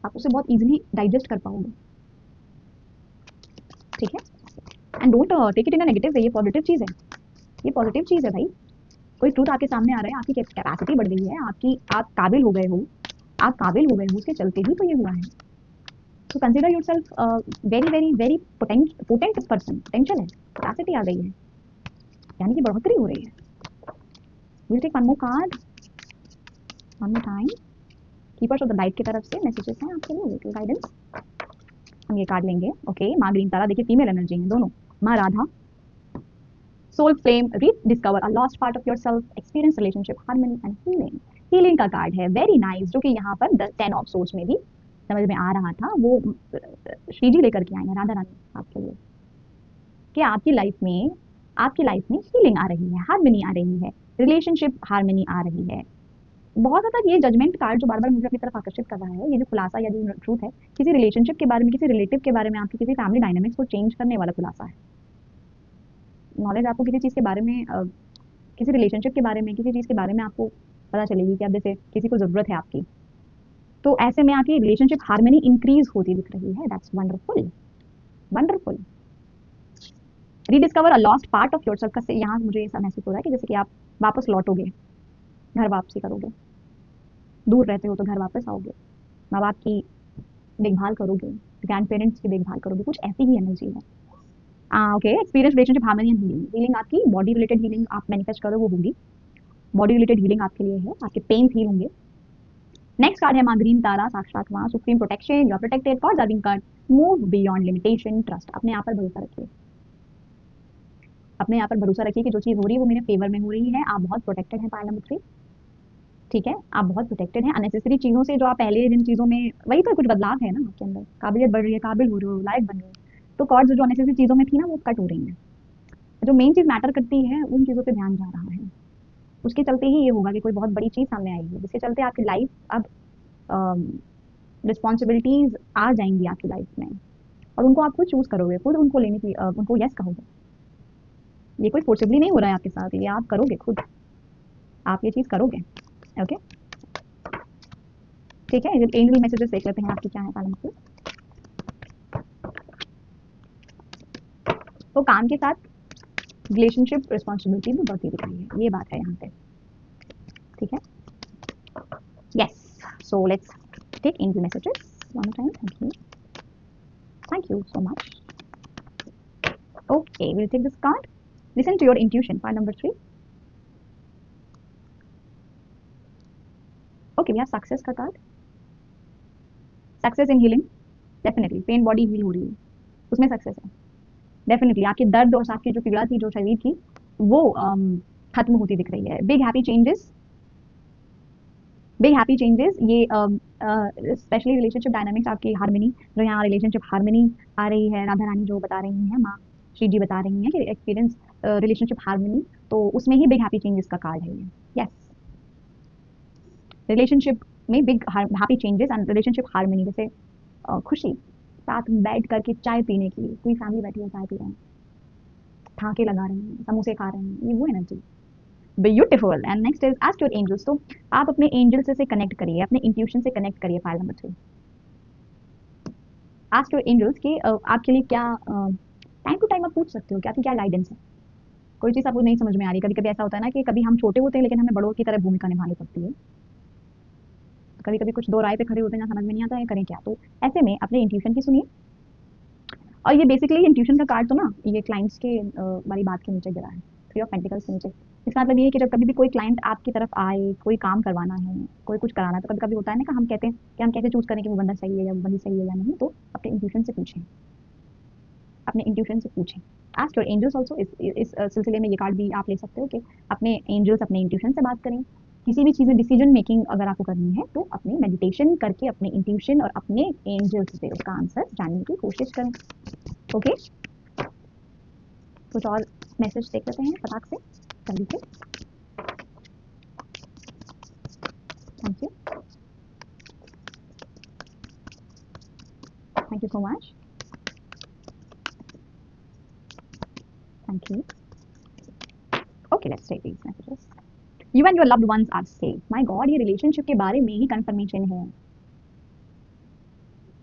आप उसे बहुत इजीली डाइजेस्ट कर पाओगे। ठीक है, and don't take it in a negative way, ये पॉजिटिव चीज है, ये पॉजिटिव चीज है भाई। कोई ट्रूथ आपके सामने आ रहा है, आपकी कैपेसिटी बढ़ गई है, आप काबिल हो गए हो, आप काबिल हो गए हो, उसके चलते ही तो ये हुआ है। तो consider yourself very very very potent person, potential है, कैपेसिटी आ गई है, यानी कि बढ़ोतरी हो रही है। Will take one more card, one more time. Keepers of the light की तरफ से मैसेजेस हैं आपके लिए, लिटिल गाइडेंस। हम ये कार्ड लेंगे। ओके, माँ ग्रीन तारा, देखिए फीमेल एनर्जी है दोनों, माँ Radha, soul flame, rediscover a lost part of yourself, experience relationship harmony and healing। Healing का कार्ड है, वेरी नाइस, जो कि यहाँ पर 10 ऑफ सोर्स में भी समझ में आ रहा था। वो श्री जी लेकर के आए हैं, राधा रानी आपके लिए, कि आपकी लाइफ में हीलिंग आ रही है, हार्मनी आ रही है, रिलेशनशिप हार्मनी आ रही है। बहुत ज्यादा ये जजमेंट कार्ड जो बार बार मुझे अपनी तरफ आकर्षित कर रहा है, ये जो खुलासा या जो ट्रूथ है, किसी रिलेशनशिप के बारे में, किसी रिलेटिव के बारे में, आपकी किसी फैमिली डायनामिक्स को चेंज करने वाला खुलासा है। नॉलेज आपको किसी चीज के बारे में, किसी रिलेशनशिप के बारे में, किसी चीज के बारे में आपको पता चलेगी कि अब जैसे किसी को जरूरत है आपकी, तो ऐसे में आपकी रिलेशनशिप हार्मनी इंक्रीज होती दिख रही है। That's wonderful, wonderful. Rediscover a lost part of yourself का से यहाँ मुझे ऐसा महसूस हो रहा है कि जैसे कि आप वापस लौटोगे, घर वापसी करोगे, दूर रहते हो तो घर वापस आओगे, माँ बाप की देखभाल करोगे, ग्रैंड पेरेंट्स की देखभाल करोगे, कुछ ऐसी ही एनर्जी है। Okay, experience relationship harmony and healing. Healing आपकी बॉडी रिलेटेड हीलिंग आप मैनिफेस्ट करो वो होगी, बॉडी रिलेटेड हीलिंग आपके लिए है, आपके पेन हील होंगे। नेक्स्ट कार्ड है माँ ग्रीन तारा, साक्षात माँ, supreme protection, you are protected, God loving card, move beyond limitation, trust. अपने आप पर भरोसा रखिए, अपने आप पर भरोसा रखिए कि जो चीज़ हो रही है वो मेरे फेवर में हो रही है। आप बहुत प्रोटेक्टेड हैं पार्ट नंबर 3, ठीक है, आप बहुत प्रोटेक्टेड हैं। अननेसेसरी चीज़ों से जो आप पहले जिन चीज़ों में, वही तो कुछ बदलाव है ना आपके अंदर, काबिलियत बढ़ रही है, काबिल हो रहे हो, लायक बन रहे हो, तो कॉर्ड्स जो अननेसेसरी चीज़ों में थी ना वो कट हो रही हैं। जो मेन चीज़ मैटर करती है उन चीज़ों पे ध्यान जा रहा है, उसके चलते ही ये होगा कि कोई बहुत बड़ी चीज़ सामने आएगी जिसके चलते आपकी लाइफ अब रिस्पॉन्सिबिलिटीज आ जाएंगी आपकी लाइफ में, और उनको आप खुद चूज करोगे, खुद उनको लेने की उनको यस कहोगे। ये कोई फोर्सिबली नहीं हो रहा है आपके साथ, ये आप करोगे खुद, आप ये चीज़ करोगे। ओके, ठीक है, एंजल मैसेजेस देख लेते हैं आपकी क्या है पालन से। तो काम के साथ रिलेशनशिप रिस्पॉन्सिबिलिटी भी बढ़ती दिख रही है, ये बात है यहाँ पे, ठीक है। Yes, so let's take angel messages one time. Thank you so much. Okay, we'll take this card. Listen to your intuition. Card number 3. Okay, we have success का card. Success in healing. Definitely. Pain body heal हो रही है, उसमें success है। Definitely आपकी दर्द और आपकी जो पीड़ा थी जो शरीर की वो खत्म होती दिख रही है। Big happy changes, big happy changes, ये स्पेशली रिलेशनशिप डायनामिक्स आपकी हार्मनी, जो यहाँ रिलेशनशिप हार्मनी आ रही है, राधा रानी जो बता रही हैं, माँ श्री जी बता रही हैं कि एक्सपीरियंस रिलेशनशिप हार्मनी, तो उसमें ही बिग हैप्पी चेंजेस का कार्ड है ये। यस, रिलेशनशिप में big happy changes and relationship harmony, जैसे खुशी, साथ बैठ करके चाय पीने की, पूरी फैमिली बैठी है चाय पी रहे हैं, ठाके लगा रहे हैं, समोसे खा रहे हैं, ये वो energy. Beautiful. And next is ask your angels. तो आप अपने एंजल्स से कनेक्ट करिए, अपने इंट्यूशन से कनेक्ट करिए। File number 3, ask your angels कि आपके लिए क्या, टाइम टू टाइम आप पूछ सकते हो कि आपकी क्या गाइडेंस है। कोई चीज़ आपको नहीं समझ में आ रही, कभी कभी ऐसा होता है ना कि कभी हम छोटे होते हैं लेकिन हमें बड़ों की तरह भूमिका निभानी पड़ती है, कभी कभी कुछ दो राय पे खड़े होते हैं, समझ में नहीं आता है करें क्या, तो ऐसे में अपने इंट्यूशन की सुनिए। और ये बेसिकली इंट्यूशन का कार्ड तो ना ये क्लाइंट्स के वाली बात के नीचे गिरा है, 3 ऑफ पेंटिकल्स के नीचे। इसका मतलब ये है कि जब कभी भी कोई क्लाइंट आपकी तरफ आए, कोई काम करवाना है, कोई कुछ कराना है, तो कभी कभी होता है ना कि हम कहते हैं कि हम कैसे चूज करें कि वो बंदा सही है या वो बंदी सही है या नहीं, तो अपने इंट्यूशन से पूछें, अपने इंट्यूशन से पूछें। आस्क योर एंजल्स ऑल्सो, इस सिलसिले में ये कार्ड भी आप ले सकते हो कि अपने एंजल्स, अपने इंट्यूशन से बात करें। किसी भी चीज़ में डिसीजन मेकिंग अगर आपको करनी है तो अपने मेडिटेशन करके अपने इंट्यूशन और अपने एंजल्स से उसका आंसर जानने की कोशिश करें। ओके, कुछ और मैसेज देख लेते हैं फटाक से जल्दी से। Thank you, thank you so much, thank you. Okay, let's take these messages. You and your loved ones are safe. My god, ये रिलेशनशिप के बारे में ही कंफर्मेशन है।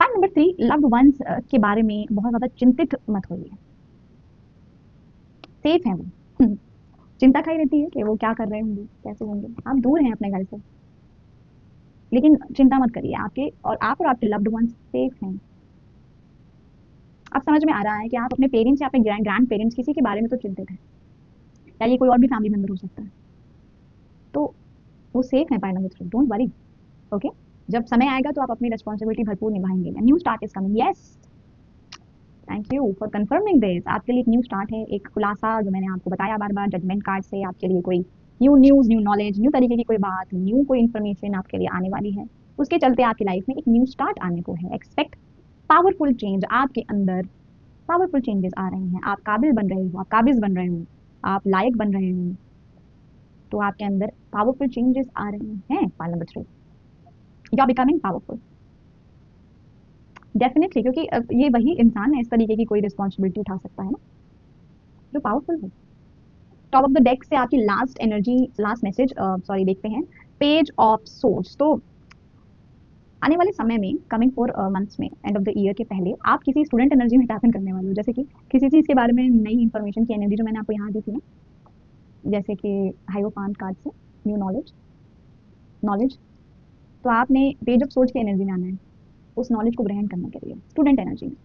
पॉइंट नंबर 3, लव्ड वंस के बारे में बहुत ज़्यादा चिंतित मत होइए, सेफ है वो। चिंता खाई रहती है कि वो क्या कर रहे होंगे, कैसे होंगे, आप दूर हैं अपने घर से, लेकिन चिंता मत करिए, आपके और आपके लव्ड वंस सेफ हैं। अब समझ में आ रहा है कि आप अपने पेरेंट्स या अपने ग्रैंड पेरेंट्स किसी के बारे में तो चिंतित हैं, या ये कोई और भी फैमिली मेंबर हो सकता है, तो वो सेफ है। Point number 3, don't worry. Okay, जब समय आएगा तो आप अपनी रिस्पॉन्सिबिलिटी भरपूर निभाएंगे। New start is coming. Yes, thank you for confirming this. आपके लिए एक न्यू स्टार्ट है, एक खुलासा जो मैंने आपको बताया बार बार जजमेंट कार्ड से, आपके लिए कोई new news, new knowledge, new तरीके की कोई बात, न्यू कोई इन्फॉर्मेशन आपके लिए आने वाली है, उसके चलते आपकी लाइफ में एक न्यू स्टार्ट आने को है। एक्सपेक्ट पावरफुल चेंज, आपके अंदर पावरफुल चेंजेस आ रहे हैं, आप काबिल बन रहे हो, आप काबिज बन रहे हो, आप लायक बन रहे हो, तो आपके अंदर पावरफुल चेंजेस आ रहे हैं। Point number 3, you are becoming powerful. Definitely, क्योंकि ये वही इंसान है इस तरीके की कोई रिस्पॉन्सिबिलिटी उठा सकता है ना जो पावरफुल है। टॉप ऑफ द डेक से आपकी last energy, last message sorry देखते हैं, पेज ऑफ सोर्स। तो आने वाले समय में कमिंग 4 मंथ्स में एंड ऑफ द ईयर के पहले आप किसी स्टूडेंट एनर्जी में टैप इन करने वाले हो, जैसे कि किसी चीज़ के बारे में नई इन्फॉर्मेशन की एनर्जी जो मैंने आपको यहाँ दी थी ना, जैसे कि हाइरोफांट कार्ड से न्यू नॉलेज नॉलेज, तो आपने पेज ऑफ सोच की एनर्जी में आना है उस नॉलेज को ग्रहण करने के लिए स्टूडेंट एनर्जी में।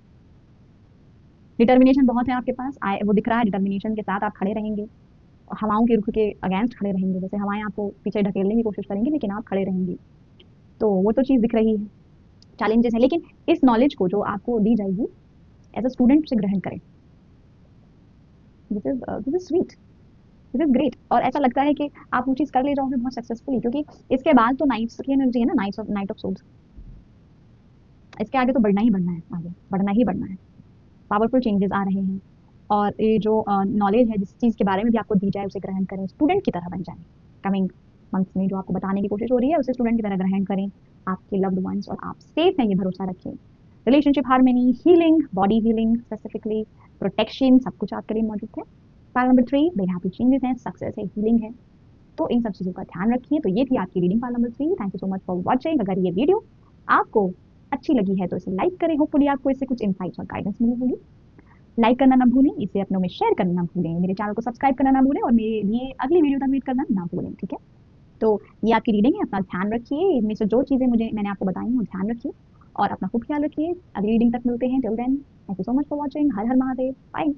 डिटर्मिनेशन बहुत है आपके पास, आए वो दिख रहा है, डिटर्मिनेशन के साथ आप खड़े रहेंगे, हवाओं के रुख के अगेंस्ट खड़े रहेंगे, जैसे हवाएं आपको पीछे ढकेलने की कोशिश करेंगी लेकिन आप खड़े रहेंगे, तो वो तो चीज़ दिख रही है। चैलेंजेस है, लेकिन इस नॉलेज को जो आपको दी जाएगी एज अ स्टूडेंट उसे ग्रहण करें। This is sweet, this is great, और ऐसा लगता है कि आप वो चीज़ कर ले जाओगे बहुत सक्सेसफुली, क्योंकि इसके बाद तो नाइट्स की एनर्जी है ना, नाइट ऑफ सोल्स, इसके आगे तो बढ़ना ही बढ़ना है, आगे बढ़ना ही बढ़ना है, पावरफुल चेंजेस आ रहे हैं। और ये जो नॉलेज है जिस चीज़ के बारे में भी आपको दी जाए उसे ग्रहण करें, स्टूडेंट की तरह बन जाए। कमिंग मंथ्स में जो आपको बताने की कोशिश हो रही है उसे स्टूडेंट की तरह ग्रहण करें, आपके लव्ड वंस और आप सेफ हैं ये भरोसा रखें। Relationship harmony, healing, body healing specifically, protection, सब कुछ आपके लिए मौजूद है। Part number 3 very happy changes हैं, सक्सेस है, हीलिंग है, तो इन सब चीज़ों का ध्यान रखिए। तो ये थी आपकी reading part number 3। Thank you so much for watching. अगर ये वीडियो आपको अच्छी लगी है तो इसे लाइक करें, होपफुली आपको इससे कुछ इनसाइट्स और गाइडेंस मिली होगी। लाइक करना ना भूलें, इसे अपनों में शेयर करना ना भूलें, मेरे चैनल को सब्सक्राइब करना ना भूलें और मेरे लिए अगली वीडियो तक वेट करना ना भूलें, ठीक है। तो ये आपकी रीडिंग है, अपना ध्यान रखिए, इनमें से जो चीज़ें मैंने आपको बताई हैं वो ध्यान रखिए और अपना खूब ख्याल रखिए। अगली रीडिंग तक मिलते हैं, till then thank you so much for watching. हर हर महादेव, बाय।